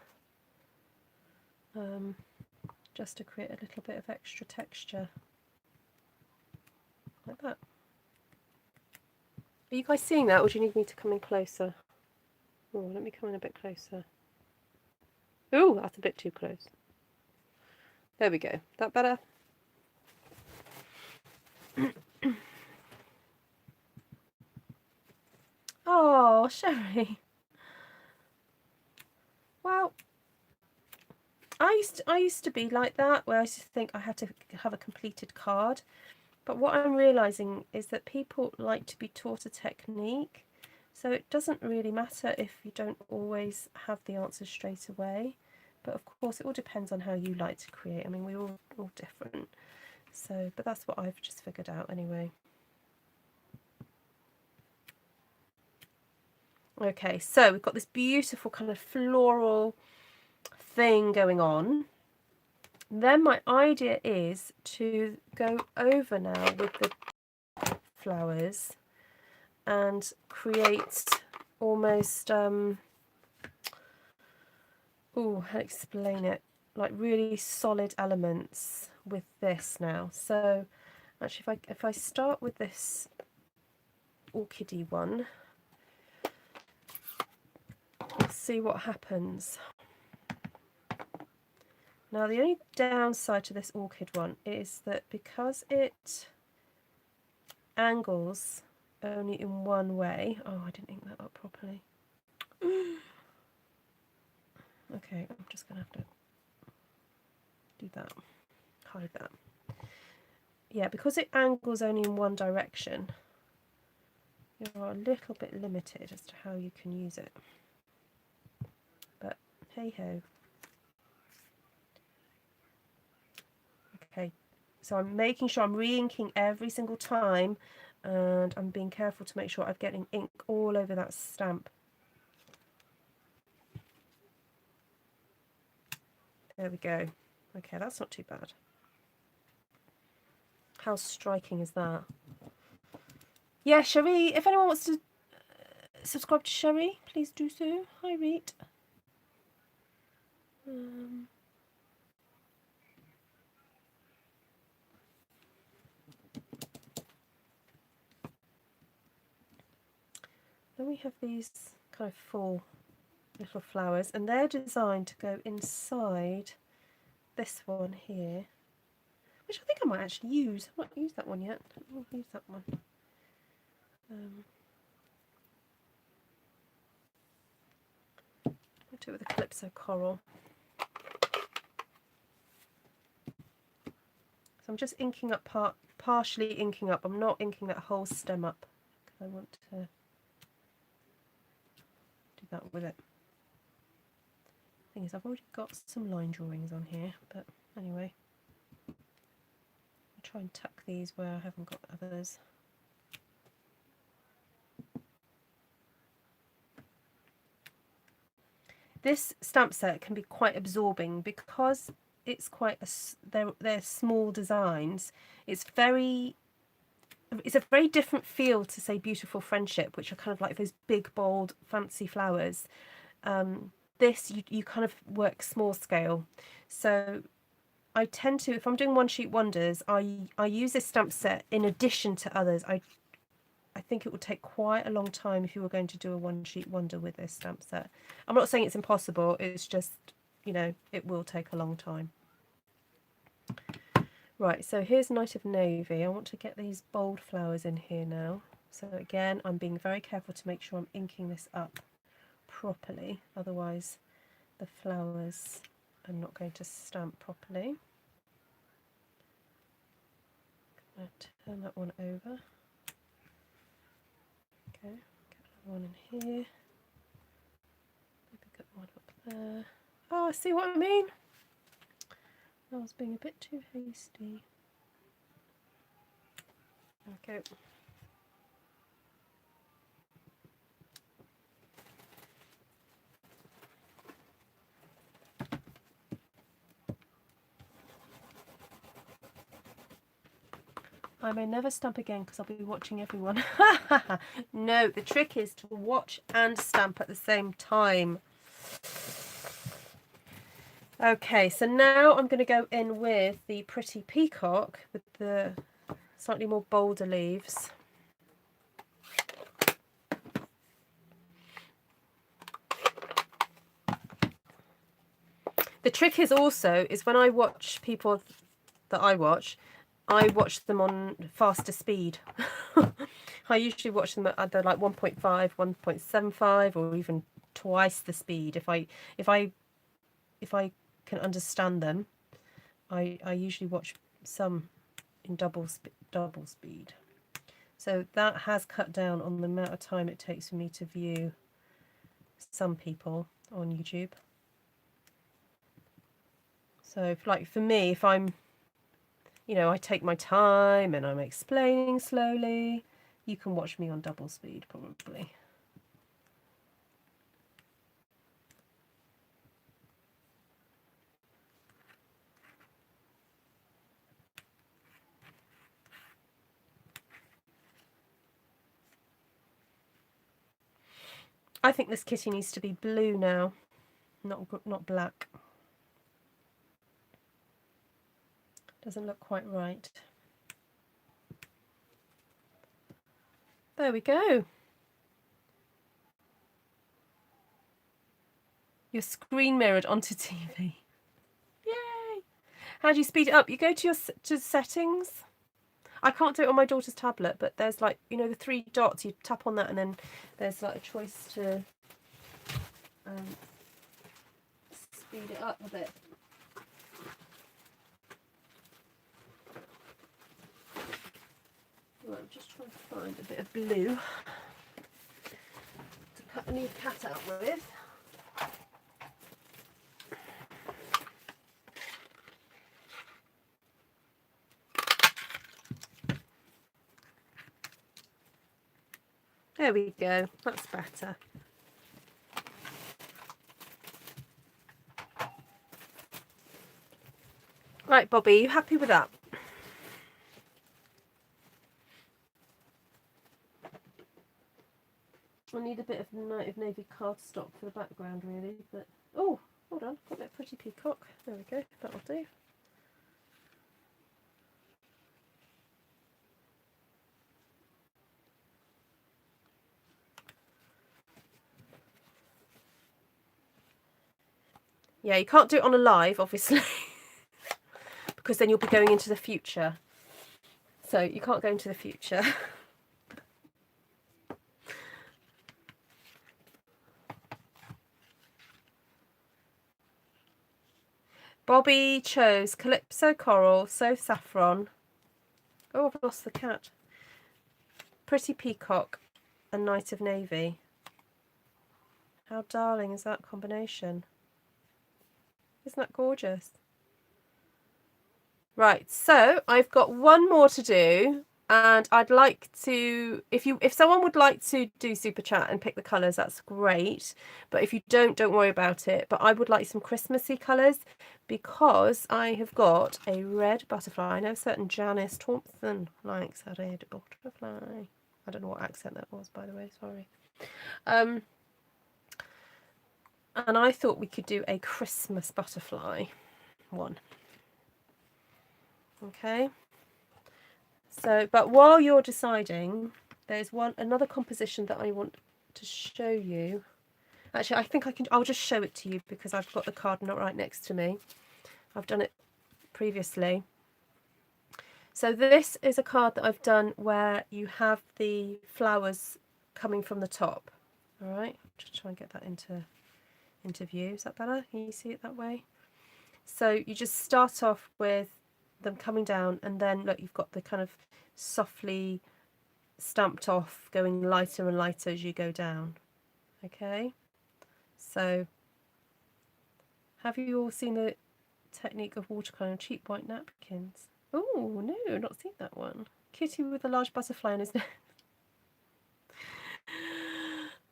just to create a little bit of extra texture, like that. Are you guys seeing that, or do you need me to come in closer? Oh, let me come in a bit closer. Oh, that's a bit too close. There we go. That better? Oh, Sherry. Well, I used to be like that, where I used to think I had to have a completed card. But what I'm realising is that people like to be taught a technique. So it doesn't really matter if you don't always have the answers straight away. But of course, it all depends on how you like to create. I mean, we're all different. So, but that's what I've just figured out anyway. Okay, so we've got this beautiful kind of floral thing going on. Then my idea is to go over now with the flowers and create almost how to explain it, like really solid elements with this now. So actually if I start with this orchidey one, let's see what happens. Now the only downside to this orchid one is that because it angles only in one way. Oh, I didn't ink that up properly. Okay, I'm just going to have to do that. Hide that. Yeah, because it angles only in one direction, you are a little bit limited as to how you can use it. But hey ho. Okay, so I'm making sure I'm re-inking every single time, and I'm being careful to make sure I'm getting ink all over that stamp. There we go. Okay, that's not too bad. How striking is that? Yeah, Cherie, if anyone wants to subscribe to Cherie, please do so. Hi, Reet. Then we have these kind of full little flowers, and they're designed to go inside this one here, which I think I might actually use. I've not used that one yet. I'll use that one. I'll do it with a Calypso coral. So I'm just inking up partially inking up. I'm not inking that whole stem up because I want to do that with it. Thing is, I've already got some line drawings on here, but anyway, I'll try and tuck these where I haven't got others. This stamp set can be quite absorbing because it's quite they're small designs. It's a very different feel to, say, Beautiful Friendship, which are kind of like those big, bold, fancy flowers. This you kind of work small scale. So I tend to, if I'm doing one sheet wonders, I use this stamp set in addition to others. I think it would take quite a long time if you were going to do a one sheet wonder with this stamp set. I'm not saying it's impossible, it's just, you know, it will take a long time. Right, so here's Night of Navy. I want to get these bold flowers in here now. So again, I'm being very careful to make sure I'm inking this up properly, otherwise the flowers are not going to stamp properly. I'm going to turn that one over. Okay, get one in here. Maybe get one up there. Oh, I see what I mean. I was being a bit too hasty. Okay. I may never stamp again because I'll be watching everyone. No, the trick is to watch and stamp at the same time. Okay, so now I'm going to go in with the Pretty Peacock with the slightly more bolder leaves. The trick is also, when I watch people that I watch them on faster speed. I usually watch them at either like 1.5, 1.75, or even twice the speed. If I can understand them, I usually watch some in double speed. So that has cut down on the amount of time it takes for me to view some people on YouTube. So for me, if I'm, you know, I take my time and I'm explaining slowly, you can watch me on double speed probably. I think this kitty needs to be blue now, not black. Doesn't look quite right. There we go. You're screen mirrored onto TV. Yay! How do you speed it up? You go to your settings. I can't do it on my daughter's tablet, but there's like, you know, the 3 dots. You tap on that and then there's like a choice to speed it up a bit. Right, I'm just trying to find a bit of blue to cut a new cat out with. There we go, that's better. Right, Bobby, you happy with that? need a bit of Night of Navy cardstock for the background really, but oh, hold on, got a bit of pretty peacock. There we go, that'll do. Yeah, you can't do it on a live, obviously, because then you'll be going into the future. So you can't go into the future. Bobby chose Calypso Coral, So Saffron. Oh, I've lost the cat. Pretty Peacock and Night of Navy. How darling is that combination? Isn't that gorgeous? Right, so I've got one more to do, and I'd like to, if someone would like to do super chat and pick the colours, that's great. But if you don't worry about it. But I would like some Christmassy colours because I have got a red butterfly. I know certain Janice Thompson likes a red butterfly. I don't know what accent that was, by the way, sorry. And I thought we could do a Christmas butterfly one. Okay, so but while you're deciding, there's another composition that I want to show you. Actually, I think I'll just show it to you because I've got the card not right next to me. I've done it previously. So this is a card that I've done where you have the flowers coming from the top. All right, just try and get that into view. Is that better? Can you see it that way? So you just start off with them coming down, and then look, you've got the kind of softly stamped off, going lighter and lighter as you go down. Okay, so have you all seen the technique of watercolour on cheap white napkins? Oh no, not seen that one. Kitty with a large butterfly on his neck.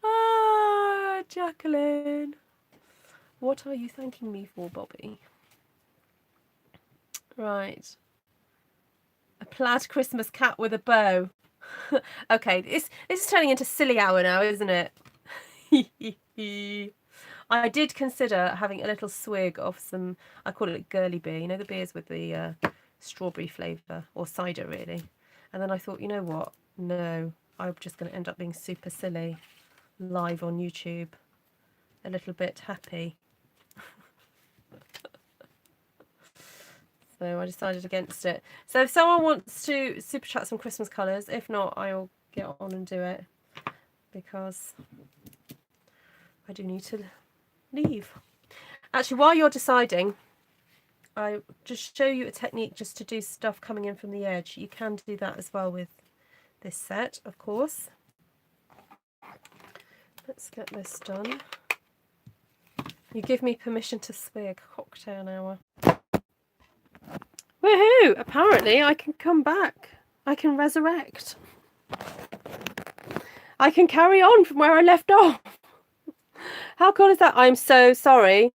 Ah, Jacqueline, what are you thanking me for, Bobby? Right. A plaid Christmas cat with a bow. Okay, this is turning into silly hour now, isn't it? I did consider having a little swig of some, I call it girly beer, you know, the beers with the strawberry flavour, or cider really. And then I thought, you know what? No, I'm just going to end up being super silly live on YouTube. A little bit happy. So I decided against it. So if someone wants to super chat some Christmas colours, if not, I'll get on and do it because I do need to leave. Actually, while you're deciding, I just show you a technique just to do stuff coming in from the edge. You can do that as well with this set, of course. Let's get this done. You give me permission to swig. Cocktail hour. Woohoo! Apparently I can come back. I can resurrect. I can carry on from where I left off. How cool is that? I'm so sorry.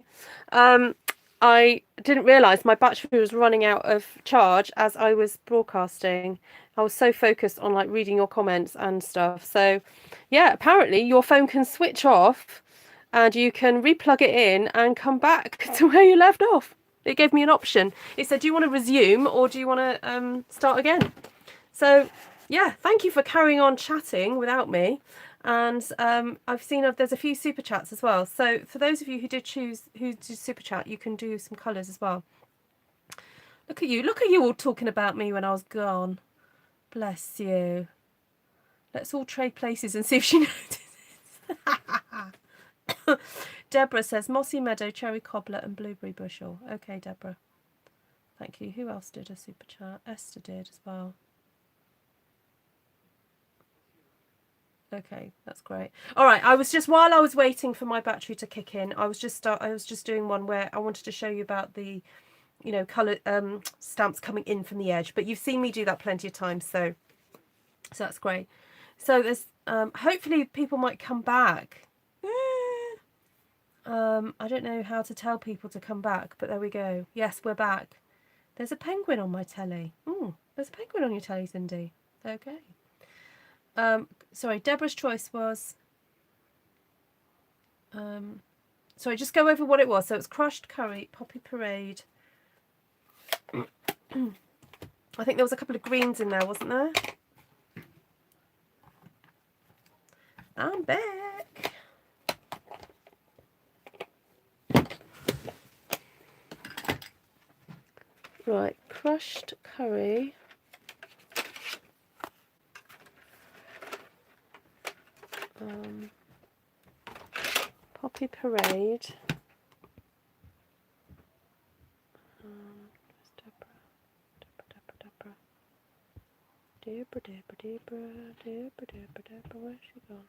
I didn't realise my battery was running out of charge as I was broadcasting. I was so focused on like reading your comments and stuff. So yeah, apparently your phone can switch off and you can replug it in and come back to where you left off. It gave me an option. It said, do you want to resume or do you want to start again? So yeah, thank you for carrying on chatting without me. And I've seen there's a few super chats as well. So for those of you who did super chat, you can do some colours as well. Look at you all talking about me when I was gone. Bless you. Let's all trade places and see if she notices. Deborah says mossy meadow, cherry cobbler and blueberry bushel. Okay, Deborah. Thank you. Who else did a super chat? Esther did as well. Okay, that's great. All right, while I was waiting for my battery to kick in, I was just doing one where I wanted to show you about the, you know, colour stamps coming in from the edge. But you've seen me do that plenty of times, so that's great. So there's hopefully people might come back. I don't know how to tell people to come back, but there we go. Yes, we're back. There's a penguin on my telly. There's a penguin on your telly, Cindy. Okay. Sorry, Deborah's choice was Sorry, just go over what it was. So it's crushed curry, poppy parade. I think there was a couple of greens in there, wasn't there? I'm back. Right, crushed curry. Poppy parade. Where's she gone?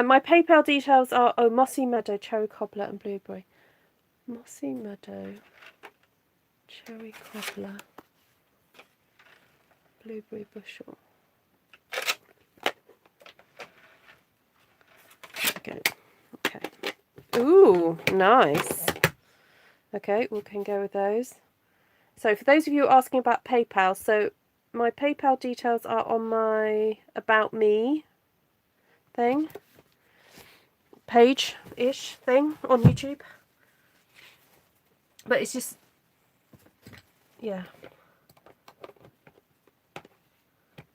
My PayPal details are Mossy Meadow, Cherry Cobbler and Blueberry. Mossy Meadow, Cherry Cobbler, Blueberry Bushel. Okay. Ooh, nice. Okay, we can go with those. So for those of you asking about PayPal, so my PayPal details are on my About Me thing, page-ish thing on YouTube. But it's just, yeah.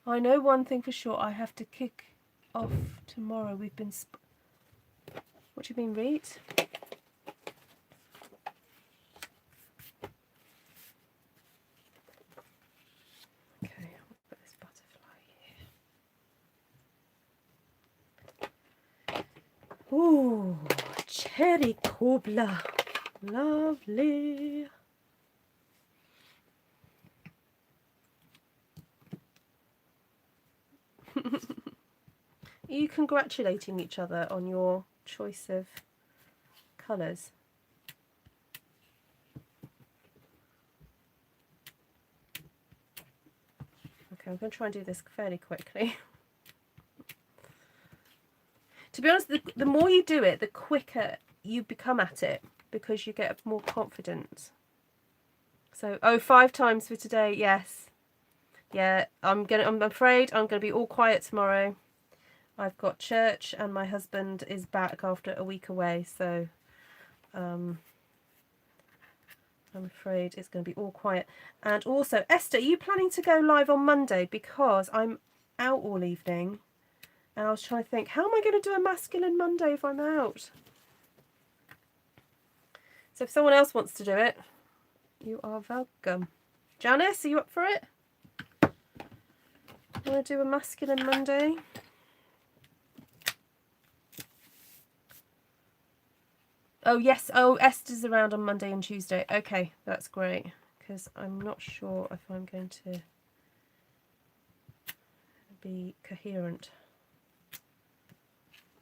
I know one thing for sure, I have to kick off tomorrow. We've been... What do you mean, read? Okay, I'll put this butterfly here. Ooh, cherry cobbler. Lovely. Are you congratulating each other on your choice of colours? Okay, I'm going to try and do this fairly quickly. To be honest, the more you do it, the quicker you become at it, because you get more confidence. So, 5 times for today, yes. Yeah, I'm afraid I'm gonna be all quiet tomorrow. I've got church and my husband is back after a week away, so I'm afraid it's going to be all quiet. And also, Esther, are you planning to go live on Monday? Because I'm out all evening and I was trying to think, how am I going to do a masculine Monday if I'm out? So if someone else wants to do it, you are welcome. Janice, are you up for it? Want to do a masculine Monday? Oh, yes. Oh, Esther's around on Monday and Tuesday. Okay, that's great. Because I'm not sure if I'm going to be coherent.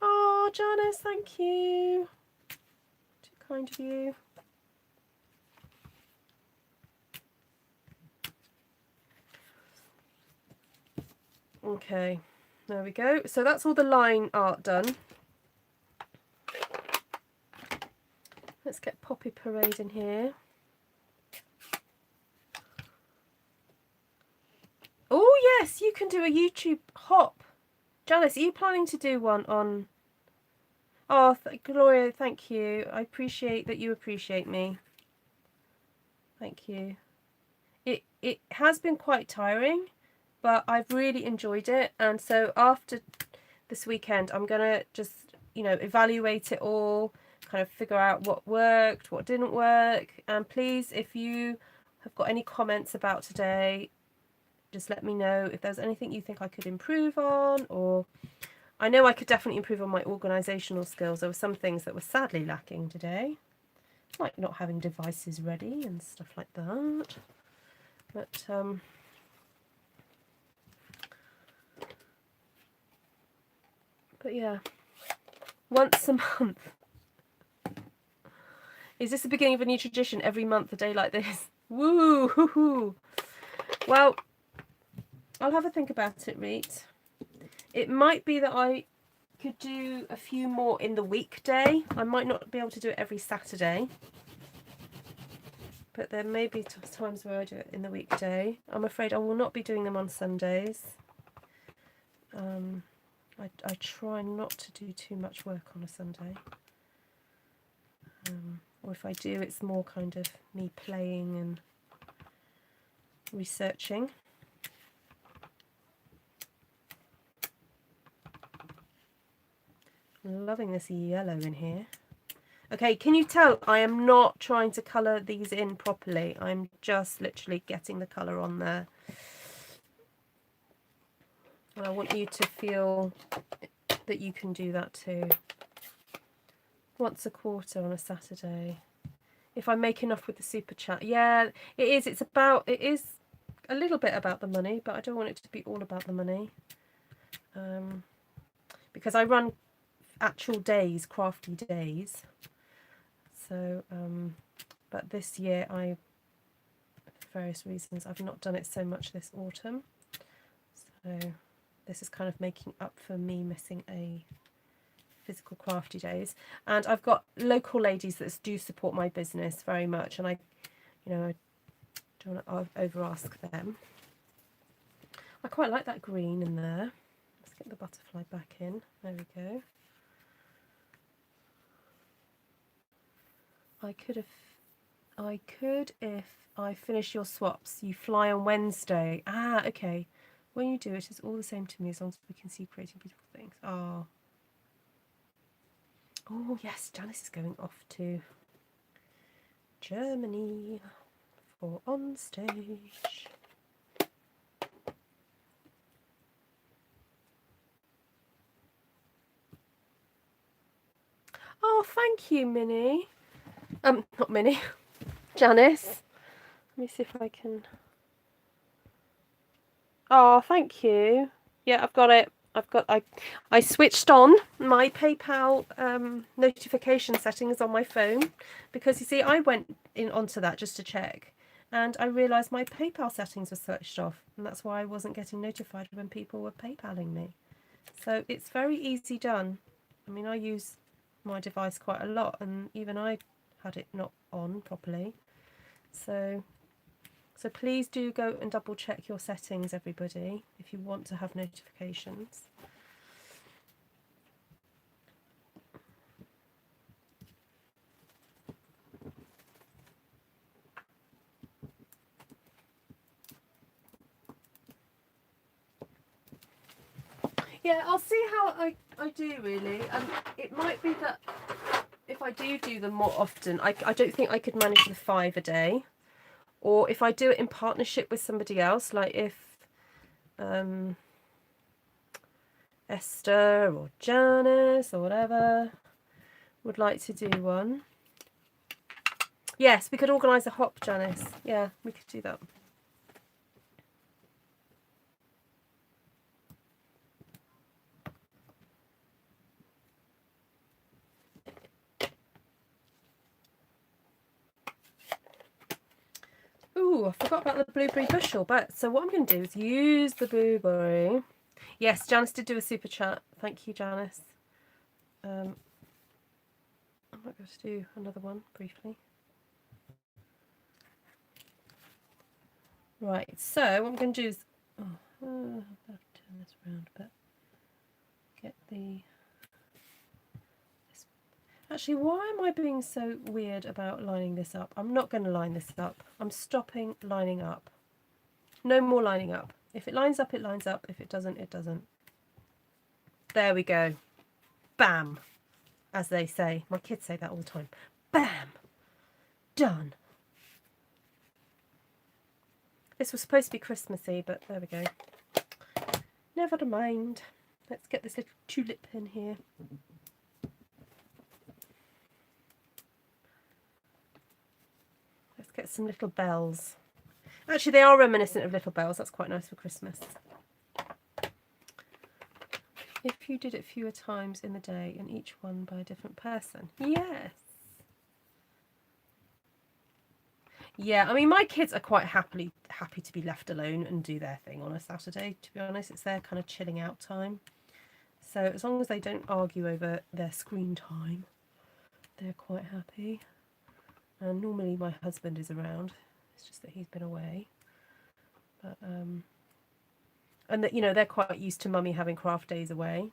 Oh, Janice, thank you. Too kind of you. Okay, there we go. So that's all the line art done. Let's get Poppy Parade in here. Oh yes, you can do a YouTube hop. Janice, are you planning to do one on... Oh, Gloria, thank you. I appreciate that you appreciate me. Thank you. It has been quite tiring, but I've really enjoyed it. And so after this weekend, I'm going to just, you know, evaluate it all, kind of figure out what worked, what didn't work. And please, if you have got any comments about today, just let me know if there's anything you think I could improve on, or I know I could definitely improve on my organisational skills. There were some things that were sadly lacking today, like not having devices ready and stuff like that. But yeah, once a month. Is this the beginning of a new tradition? Every month, a day like this? Woo hoo hoo. Well, I'll have a think about it, Reet. It might be that I could do a few more in the weekday. I might not be able to do it every Saturday. but there may be times where I do it in the weekday. I'm afraid I will not be doing them on Sundays. I try not to do too much work on a Sunday. Or if I do, it's more kind of me playing and researching. I'm loving this yellow in here. Okay, can you tell I am not trying to colour these in properly? I'm just literally getting the colour on there. And I want you to feel that you can do that too. Once a quarter on a Saturday. If I make enough with the super chat. Yeah, it is. It is a little bit about the money, but I don't want it to be all about the money. Because I run actual days, crafty days. So, but this year for various reasons, I've not done it so much this autumn. So this is kind of making up for me missing a physical crafty days. And I've got local ladies that do support my business very much, and I don't want to over ask them. I quite like that green in there. Let's get the butterfly back in. There we go. I could if I finish your swaps. You fly on Wednesday. Ah, okay. When you do it, it's all the same to me as long as we can see creating beautiful things. Oh. Oh, yes, Janice is going off to Germany for on stage. Oh, thank you, Minnie. Not Minnie. Janice. Let me see if I can. Oh, thank you. Yeah, I've got it. I switched on my PayPal notification settings on my phone because you see I went onto that just to check, and I realised my PayPal settings were switched off, and that's why I wasn't getting notified when people were PayPaling me. So it's very easy done. I mean, I use my device quite a lot, and even I had it not on properly. So please do go and double check your settings, everybody, if you want to have notifications. Yeah, I'll see how I do really. It might be that if I do them more often, I don't think I could manage the 5 a day. Or if I do it in partnership with somebody else, like if Esther or Janice or whatever would like to do one. Yes, we could organise a hop, Janice. Yeah, we could do that. Ooh, I forgot about the blueberry bushel, but so what I'm going to do is use the blueberry. Yes, Janice did do a super chat. Thank you, Janice. I might be able to do another one briefly. Right, so what I'm going to do is I'll have to turn this around, but get the. Actually, why am I being so weird about lining this up? I'm not going to line this up. I'm stopping lining up. No more lining up. If it lines up, it lines up. If it doesn't, it doesn't. There we go. Bam. As they say. My kids say that all the time. Bam. Done. This was supposed to be Christmassy, but there we go. Never mind. Let's get this little tulip in here. Let's get some little bells. Actually, they are reminiscent of little bells. That's quite nice for Christmas. If you did it fewer times in the day and each one by a different person. Yes. Yeah, I mean, my kids are quite happy to be left alone and do their thing on a Saturday, to be honest. It's their kind of chilling out time. So as long as they don't argue over their screen time, they're quite happy. And normally my husband is around. It's just that he's been away. But and that, you know, they're quite used to mummy having craft days away,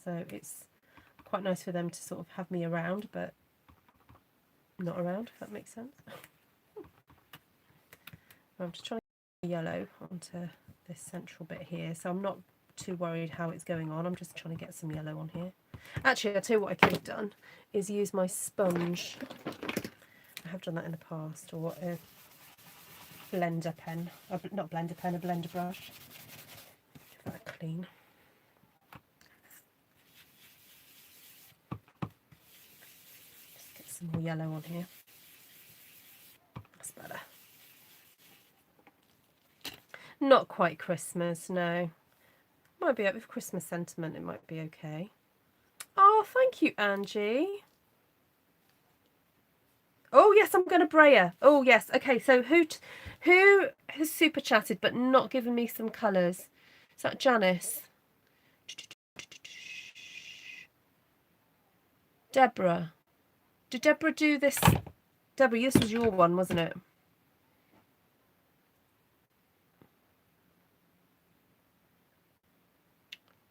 so it's quite nice for them to sort of have me around, but not around, if that makes sense. I'm just trying to get yellow onto this central bit here, so I'm not too worried how it's going on. I'm just trying to get some yellow on here. Actually, I'll tell you what I could have done is use my sponge. I have done that in the past, or a blender pen, not blender pen, a blender brush. Give that a clean. Just get some more yellow on here. That's better. Not quite Christmas, no. Might be with Christmas sentiment, it might be okay. Oh, thank you, Angie. Oh yes, I'm going to Brayer. Oh yes, okay. So who has super chatted but not given me some colours? Is that Janice? Deborah. Did Deborah do this? Deborah, this was your one, wasn't it?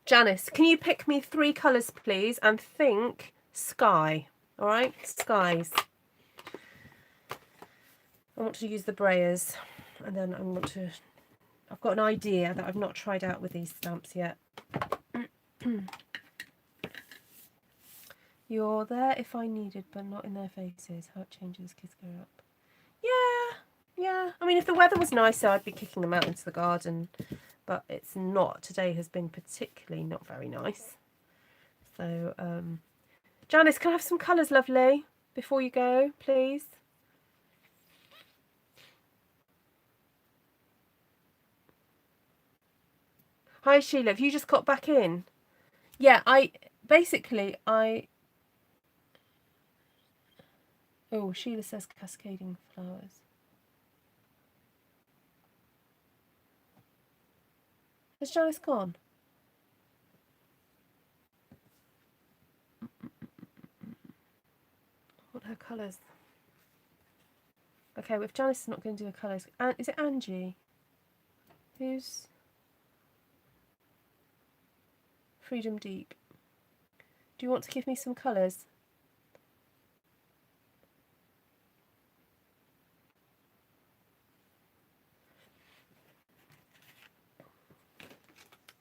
Janice, can you pick me 3 colours, please? And think sky. All right, skies. I want to use the Brayers, and then I want to. I've got an idea that I've not tried out with these stamps yet. You're there if I needed, but not in their faces. How it changes as kids grow up. Yeah. I mean, if the weather was nicer, I'd be kicking them out into the garden, but it's not. Today has been particularly not very nice. So, Janice, can I have some colours, lovely, before you go, please? Hi, Sheila. Have you just got back in? Yeah, Oh, Sheila says cascading flowers. Has Janice gone? What are her colours? Okay, well, if Janice is not going to do her colours, is it Angie? Who's Freedom Deep? Do you want to give me some colours?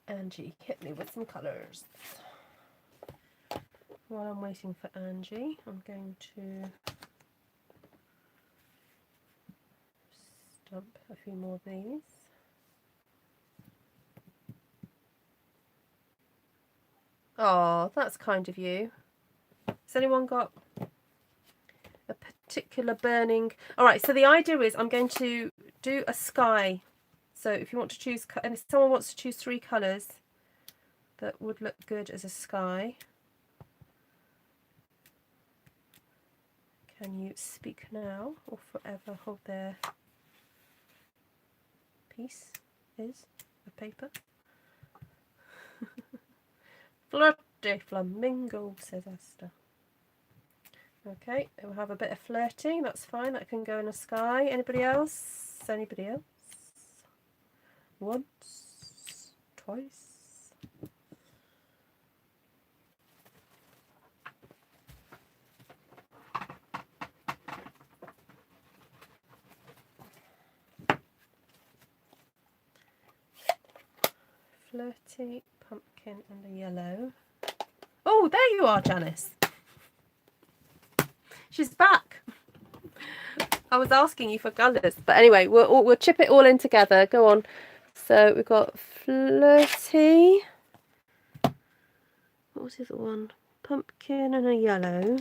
Angie, hit me with some colours. While I'm waiting for Angie, I'm going to stamp a few more of these. Oh, that's kind of you. Has anyone got a particular burning? All right, so the idea is I'm going to do a sky. So if you want to choose, and if someone wants to choose 3 colours that would look good as a sky, can you speak now or forever hold their piece is of paper? Flirty flamingo, says Esther. Okay, we'll have a bit of flirting, that's fine, that can go in a sky. Anybody else? Anybody else? Once, twice. Flirty, pumpkin and a yellow. Oh, there you are, Janice. She's back. I was asking you for colours, but anyway, we'll chip it all in together. Go on. So we've got flirty. What was the other one? Pumpkin and a yellow.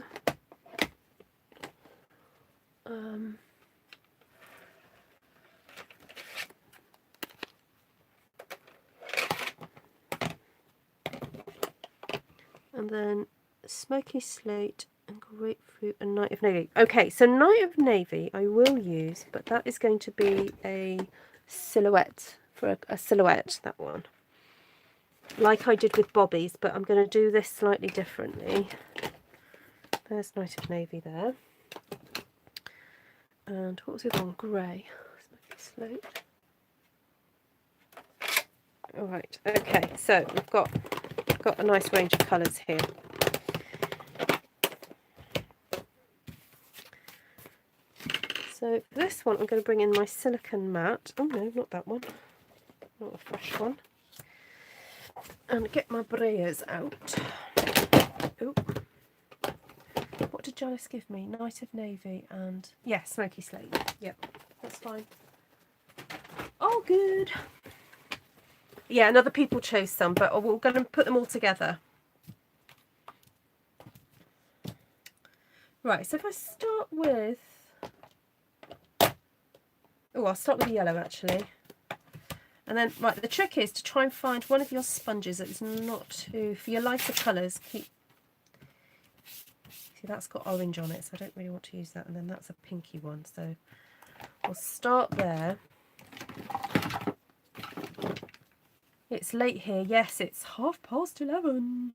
And then smoky slate and grapefruit and night of navy. Okay, so night of navy I will use, but that is going to be a silhouette, for a silhouette, that one. Like I did with Bobby's, but I'm going to do this slightly differently. There's night of navy there. And what was the other one? Grey. Smoky slate. All right. Okay. So we've got a nice range of colours here. So for this one, I'm going to bring in my silicone matte. Oh no, not that one. Not a fresh one. And get my Brayers out. Oh. What did Janice give me? Night of Navy and... yeah, Smoky Slate. Yep, that's fine. Oh, good. Yeah, and other people chose some, but we're going to put them all together. Right, so if I start with... oh, I'll start with the yellow, actually. And then, right, the trick is to try and find one of your sponges that's not too... for your lighter colours, keep... see, that's got orange on it, so I don't really want to use that. And then that's a pinky one, so we'll start there. It's late here. Yes, it's 11:30.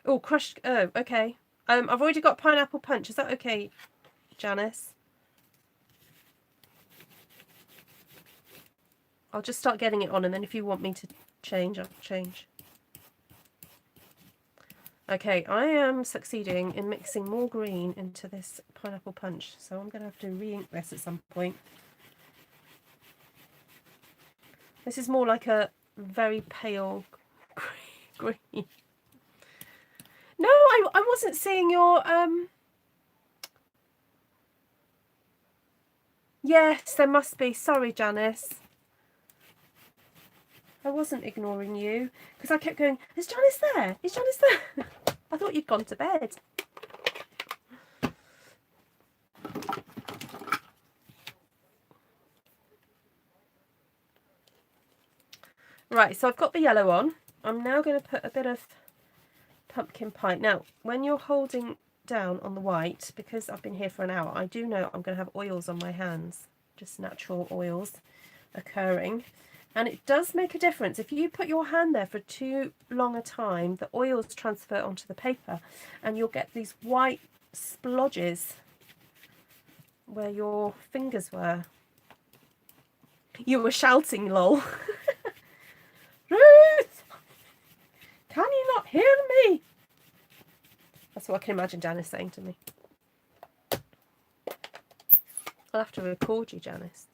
Oh, crushed. Oh, okay. I've already got pineapple punch. Is that okay, Janice? I'll just start getting it on, and then if you want me to change, I'll change. Okay, I am succeeding in mixing more green into this pineapple punch, so I'm going to have to re-ink this at some point. This is more like a very pale green. No, I wasn't seeing your... yes, there must be. Sorry, Janice. I wasn't ignoring you, because I kept going, is Janice there? Is Janice there? I thought you'd gone to bed. Right, so I've got the yellow on. I'm now going to put a bit of pumpkin pie. Now, when you're holding down on the white, because I've been here for an hour, I do know I'm going to have oils on my hands, just natural oils occurring. And it does make a difference. If you put your hand there for too long a time, the oils transfer onto the paper and you'll get these white splodges where your fingers were. You were shouting, lol. Ruth! Can you not hear me? That's what I can imagine Janice saying to me. I'll have to record you, Janice.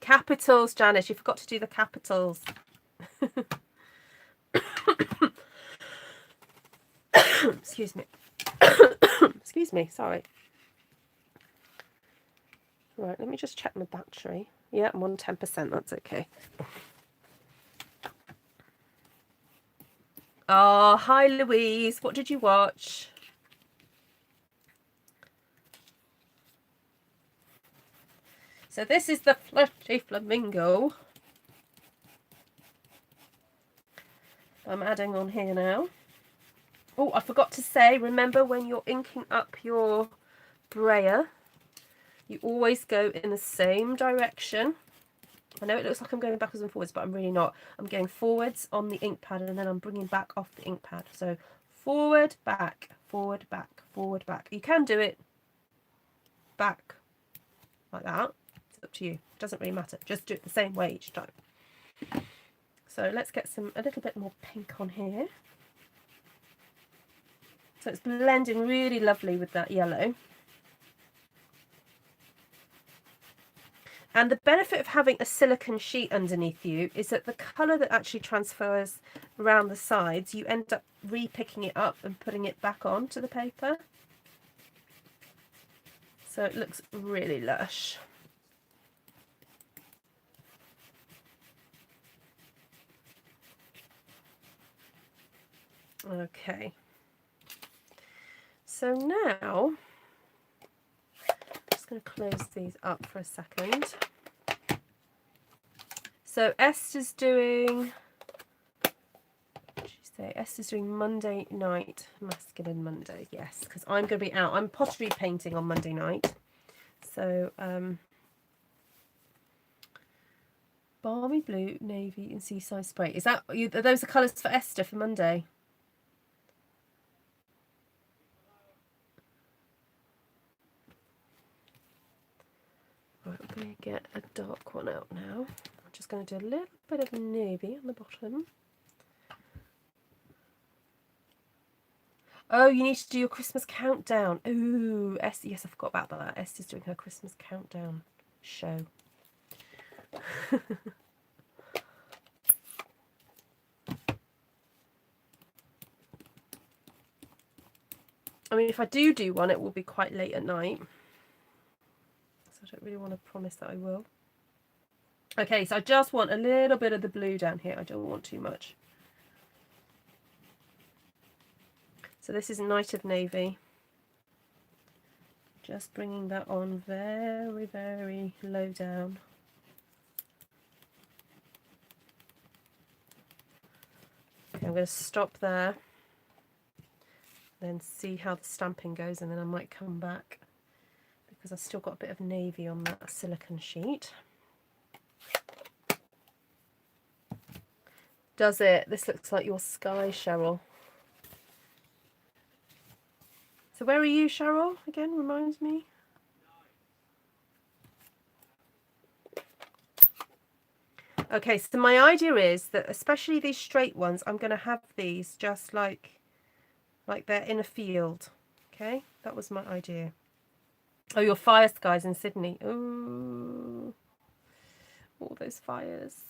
Capitals, Janice. You forgot to do the capitals. Excuse me. Excuse me, sorry. Right, let me just check my battery. Yeah, I'm on 10%, that's okay. Oh, hi Louise. What did you watch? So this is the Flirty Flamingo. I'm adding on here now. Oh, I forgot to say, remember when you're inking up your brayer, you always go in the same direction. I know it looks like I'm going backwards and forwards, but I'm really not. I'm going forwards on the ink pad and then I'm bringing back off the ink pad. So forward, back, forward, back, forward, back. You can do it back like that. It's up to you. It doesn't really matter. Just do it the same way each time. So let's get a little bit more pink on here. So it's blending really lovely with that yellow. And the benefit of having a silicone sheet underneath you is that the colour that actually transfers around the sides, you end up re-picking it up and putting it back onto the paper. So it looks really lush. Okay. So now, I'm just going to close these up for a second. So Esther's doing, what did she say? Esther's doing Monday night, masculine Monday, yes, because I'm going to be out. I'm pottery painting on Monday night. So, Balmy blue, navy, and seaside spray. Is that, are those the colours for Esther for Monday? Right, I'm going to get a dark one out now. I'm just going to do a little bit of navy on the bottom. Oh, you need to do your Christmas countdown. Ooh, Esther, yes, I forgot about that. Esther's doing her Christmas countdown show. I mean, if I do one, it will be quite late at night. So I don't really want to promise that I will. Okay, so I just want a little bit of the blue down here. I don't want too much. So this is Night of Navy. Just bringing that on very, very low down. Okay, I'm going to stop there. Then see how the stamping goes, and then I might come back because I've still got a bit of navy on that silicone sheet. Does it? This looks like your sky, Cheryl. So where are you, Cheryl? Again, reminds me. Okay, so my idea is that especially these straight ones, I'm going to have these just like they're in a field. Okay, that was my idea. Oh, your fire skies in Sydney. Ooh, all those fires.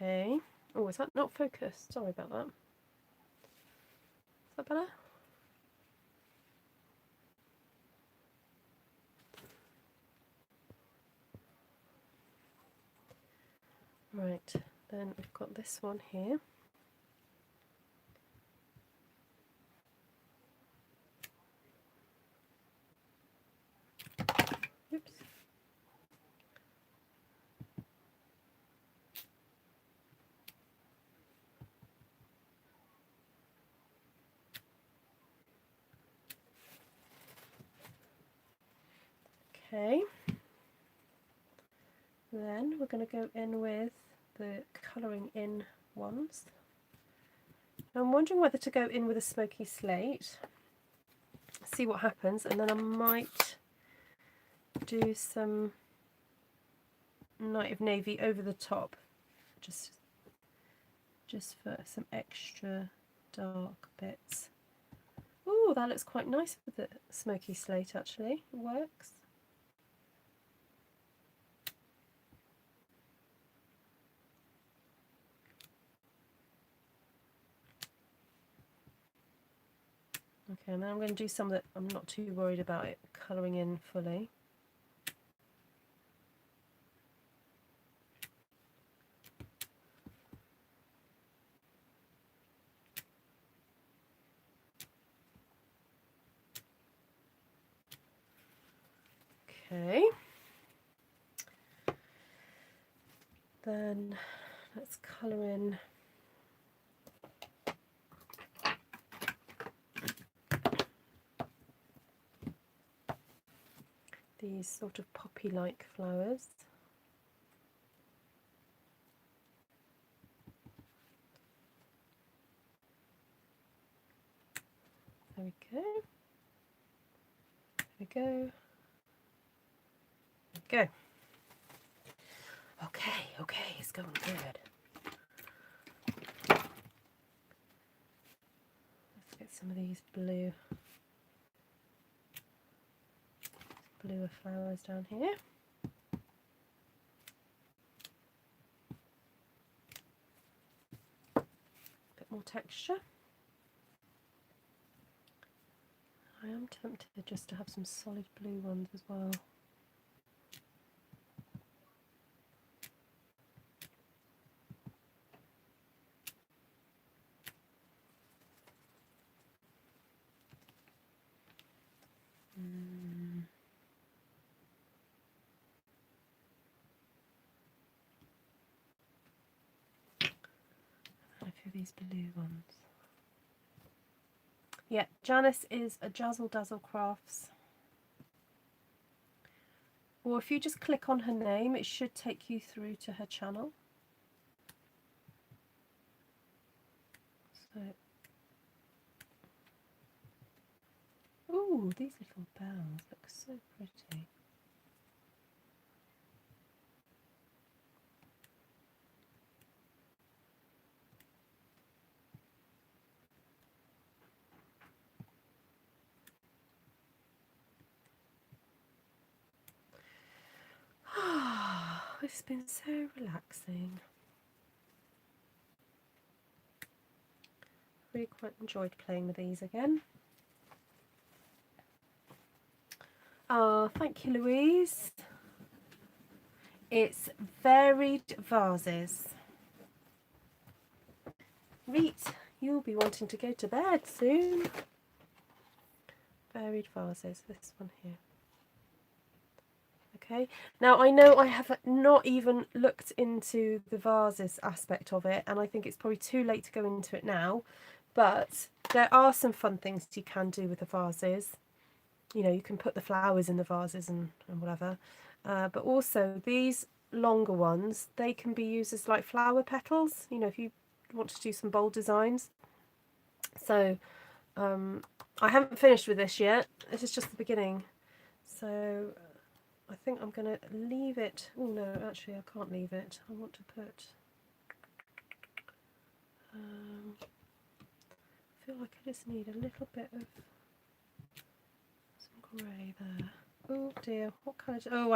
Okay. Oh, is that not focused? Sorry about that. Is that better? Right, then we've got this one here. Oops. Okay. Then we're going to go in with the colouring in ones. I'm wondering whether to go in with a smoky slate, see what happens, and then I might do some Night of Navy over the top, just for some extra dark bits. Oh, that looks quite nice with the smoky slate actually. It works. Okay, and then I'm going to do some that I'm not too worried about it colouring in fully. Okay. Then let's colour in these sort of poppy-like flowers. There we go. There we go. There we go. Okay, it's going good. Let's get some of these bluer flowers down here. A bit more texture. I am tempted just to have some solid blue ones as well. these blue ones. Yeah, Janice is a Jazzle Dazzle Crafts. Or if you just click on her name, it should take you through to her channel. So, ooh, these little bells look so pretty. It's been so relaxing. Really quite enjoyed playing with these again. Oh, thank you, Louise. It's Varied Vases. Reet, you'll be wanting to go to bed soon. Varied Vases, this one here. Okay, now I know I have not even looked into the vases aspect of it, and I think it's probably too late to go into it now, but there are some fun things you can do with the vases. You know, you can put the flowers in the vases and whatever, but also these longer ones, they can be used as like flower petals, you know, if you want to do some bold designs. So I haven't finished with this yet, this is just the beginning, so I think I'm going to leave it. Oh no, actually I can't leave it. I want to put, I feel like I just need a little bit of some grey there. Oh dear, what colour? Oh,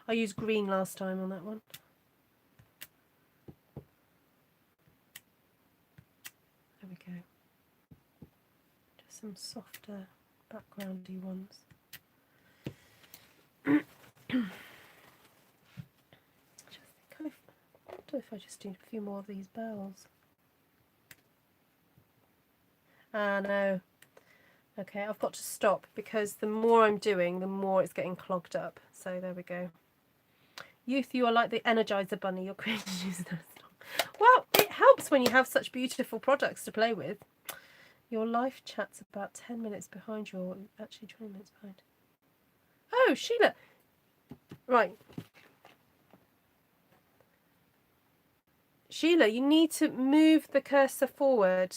I used green last time on that one. There we go. Just some softer backgroundy ones. I wonder if I just do a few more of these bells. Ah, no. Okay, I've got to stop because the more I'm doing, the more it's getting clogged up. So there we go. Youth, you are like the Energizer Bunny. Your creative use no long. Well, it helps when you have such beautiful products to play with. Your live chat's about 10 minutes behind your... Actually, 20 minutes behind. Oh, Sheila. Right. Sheila, you need to move the cursor forward.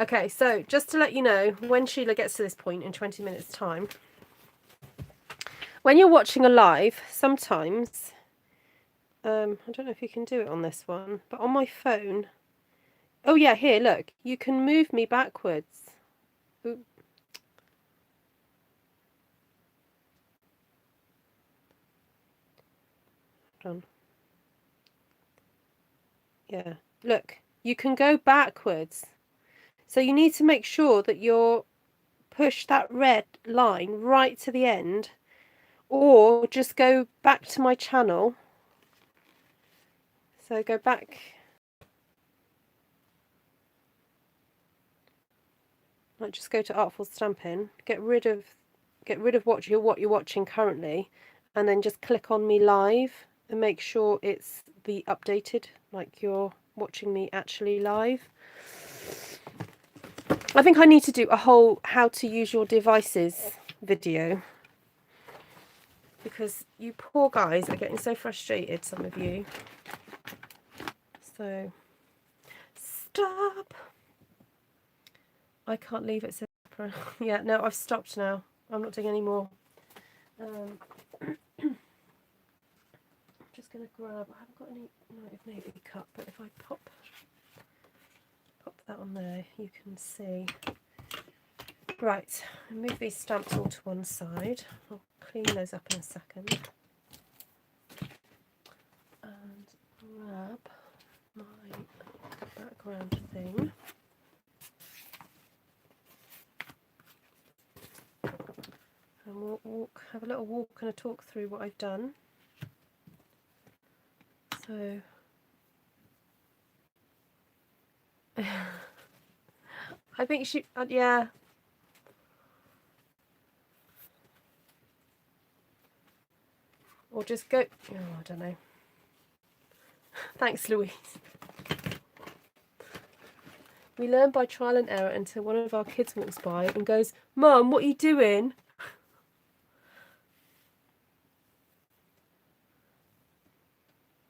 Okay, so just to let you know, when Sheila gets to this point in 20 minutes time, when you're watching a live, sometimes, I don't know if you can do it on this one, but on my phone, oh yeah, here, look, you can move me backwards. Oop. Hold on. Yeah, look, you can go backwards. So you need to make sure that you're push that red line right to the end, or just go back to my channel. So go back. Like just go to Artful Stampin, get rid of what you're watching currently, and then just click on me live and make sure it's the updated, like you're watching me actually live. I think I need to do a whole how to use your devices video, because you poor guys are getting so frustrated, some of you. So stop. I can't leave it separate. Yeah, no, I've stopped now. I'm not doing any more. I'm just going to grab, I haven't got any Night of Navy cup, but if I pop that on there, you can see. Right, move these stamps all to one side. I'll clean those up in a second. And grab my background thing. And we'll have a little walk and a talk through what I've done. So I think she, yeah. Or just go, oh, I don't know. Thanks, Louise. We learn by trial and error until one of our kids walks by and goes, "Mum, what are you doing?"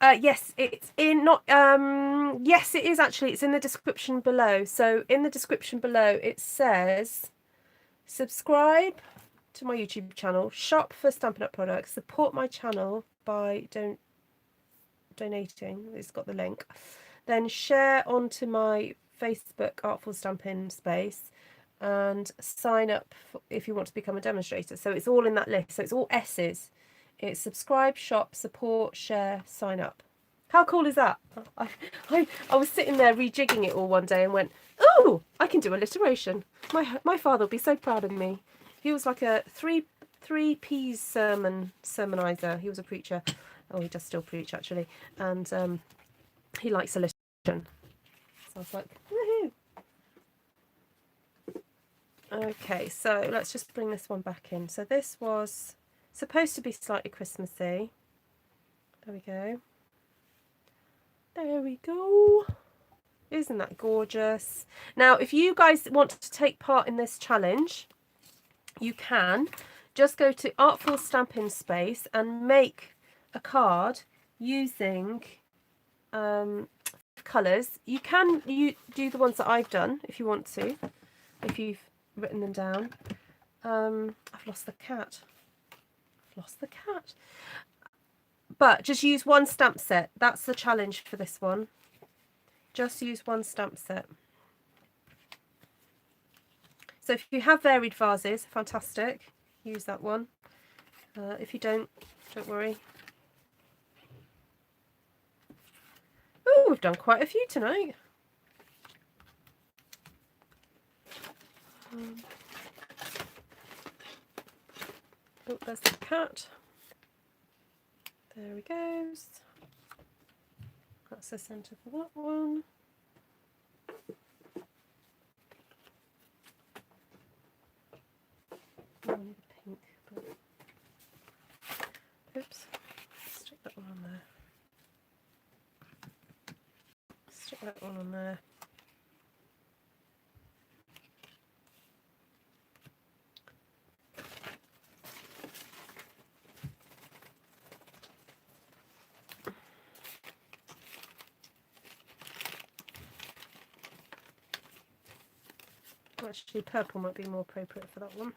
Yes, it's in not yes, it is actually. It's in the description below. So in the description below it says subscribe to my YouTube channel, shop for Stampin' Up products, support my channel by donating. It's got the link. Then share onto my Facebook Artful Stampin space and sign up if you want to become a demonstrator. So it's all in that list. So it's all S's. It's subscribe, shop, support, share, sign up. How cool is that? I was sitting there rejigging it all one day and went, "Oh, I can do alliteration. My father will be so proud of me." He was like a three P's sermonizer. He was a preacher. Oh, he does still preach actually, and he likes alliteration. So I was like, woohoo! Okay, so let's just bring this one back in. So this was supposed to be slightly Christmassy. There we go. There we go. Isn't that gorgeous? Now, if you guys want to take part in this challenge, you can just go to Artful Stampin space and make a card using colours. You can do the ones that I've done if you want to, if you've written them down. I've lost the cat. But just use one stamp set. That's the challenge for this one. Just use one stamp set. So if you have varied vases, fantastic. Use that one. If you don't worry. Oh, we've done quite a few tonight. Oh, there's the cat. There he goes. That's the centre for that one. I need a pink, but oops. Stick that one on there. Stick that one on there. Actually, purple might be more appropriate for that one.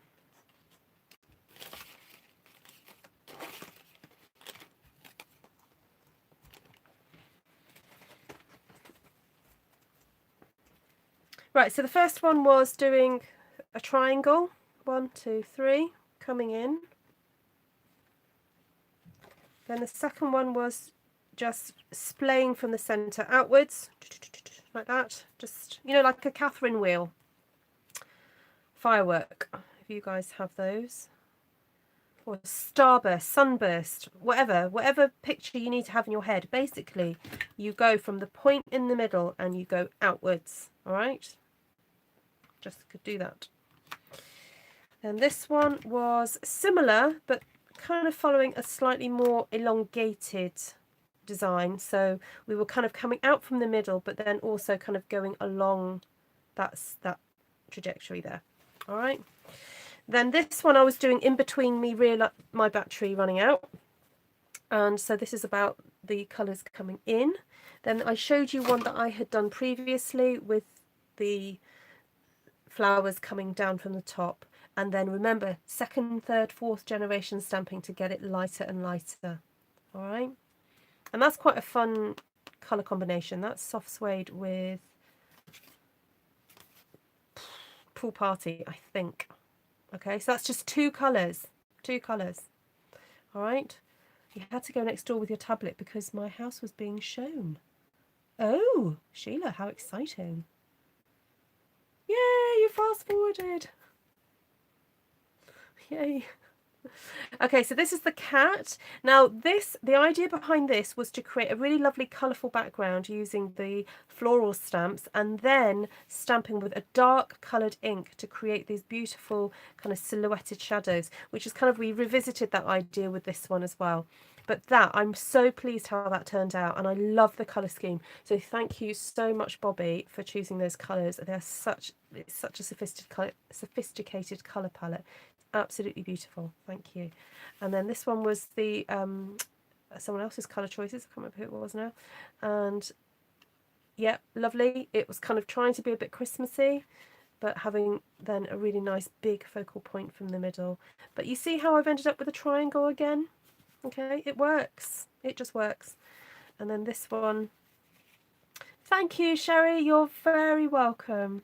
Right, so the first one was doing a triangle. 1, 2, 3, coming in. Then the second one was just splaying from the centre outwards, like that. Just, you know, like a Catherine wheel. Firework, if you guys have those, or starburst, sunburst, whatever picture you need to have in your head. Basically, you go from the point in the middle and you go outwards. All right, just could do that. And this one was similar, but kind of following a slightly more elongated design. So we were kind of coming out from the middle, but then also kind of going along that trajectory there. All right, then this one I was doing in between me my battery running out, and so this is about the colours coming in. Then I showed you one that I had done previously with the flowers coming down from the top, and then remember, second, third, fourth generation stamping to get it lighter and lighter. All right, and that's quite a fun colour combination. That's soft suede with Pool Party, I think. Okay, so that's just two colours. All right, you had to go next door with your tablet because my house was being shown. Oh, Sheila, how exciting. Yay, you fast forwarded. Yay. Okay, so this is the cat. Now the idea behind this was to create a really lovely colourful background using the floral stamps and then stamping with a dark coloured ink to create these beautiful kind of silhouetted shadows, which is kind of, we revisited that idea with this one as well. But that, I'm so pleased how that turned out, and I love the colour scheme. So thank you so much, Bobby, for choosing those colours. It's such a sophisticated colour palette. Absolutely beautiful. Thank you. And then this one was the someone else's colour choices. I can't remember who it was now. And yeah, lovely. It was kind of trying to be a bit Christmassy, but having then a really nice big focal point from the middle. But you see how I've ended up with a triangle again? Okay, it works. It just works. And then this one. Thank you, Sherry. You're very welcome.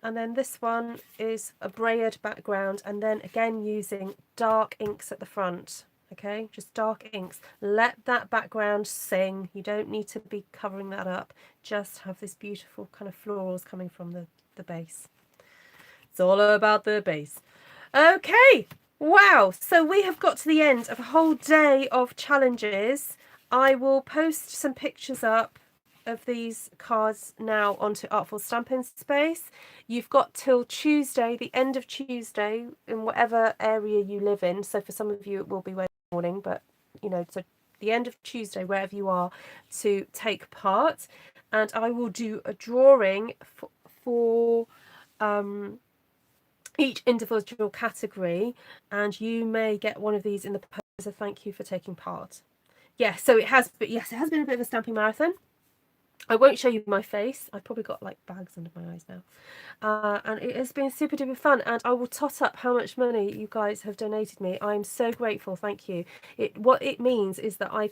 And then this one is a brayered background, and then again using dark inks at the front. Okay, just dark inks. Let that background sing. You don't need to be covering that up. Just have this beautiful kind of florals coming from the base. It's all about the base. Okay. Wow, so we have got to the end of a whole day of challenges. I will post some pictures up of these cards now onto Artful Stampin Space. You've got till Tuesday, the end of Tuesday, in whatever area you live in. So for some of you it will be Wednesday morning, but you know, so the end of Tuesday, wherever you are, to take part. And I will do a drawing for each individual category, and you may get one of these in the post as a thank you for taking part. Yeah, so it has, but yes, it has been a bit of a stamping marathon. I won't show you my face. I've probably got like bags under my eyes now. And it has been super duper fun, and I will tot up how much money you guys have donated me. I'm so grateful. Thank you. What it means is that I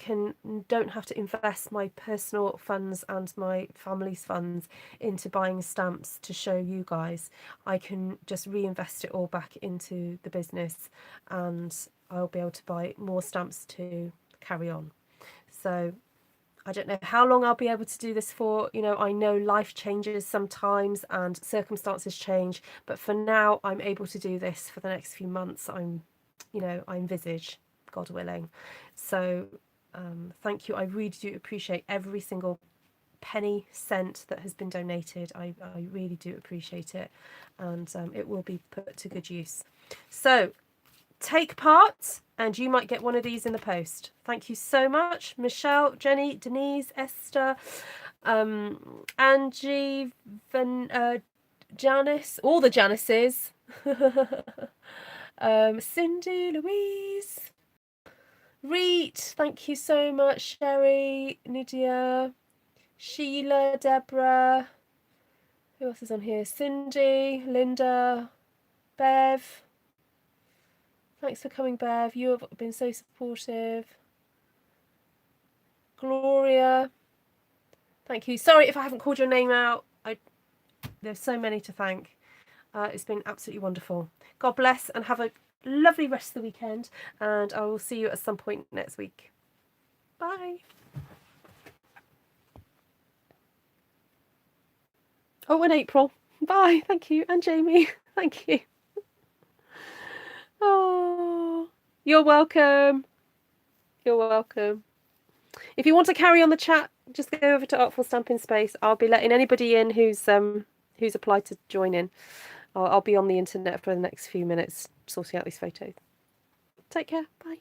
don't have to invest my personal funds and my family's funds into buying stamps to show you guys. I can just reinvest it all back into the business, and I'll be able to buy more stamps to carry on. So I don't know how long I'll be able to do this for. You know, I know life changes sometimes and circumstances change, but for now I'm able to do this for the next few months. I envisage, God willing. So thank you. I really do appreciate every single penny, cent that has been donated. I really do appreciate it, and it will be put to good use. So take part, and you might get one of these in the post. Thank you so much, Michelle, Jenny, Denise, Esther, Angie, Janice, all the Janices, Cindy, Louise, Reet, thank you so much, Sherry, Nydia, Sheila, Deborah, who else is on here? Cindy, Linda, Bev. Thanks for coming, Bev. You have been so supportive. Gloria, thank you. Sorry if I haven't called your name out. There's so many to thank. It's been absolutely wonderful. God bless, and have a lovely rest of the weekend. And I will see you at some point next week. Bye. Oh, and April. Bye. Thank you. And Jamie. Thank you. Oh, you're welcome. You're welcome. If you want to carry on the chat, just go over to Artful Stampin Space. I'll be letting anybody in who's applied to join in. I'll be on the internet for the next few minutes sorting out these photos. Take care. Bye.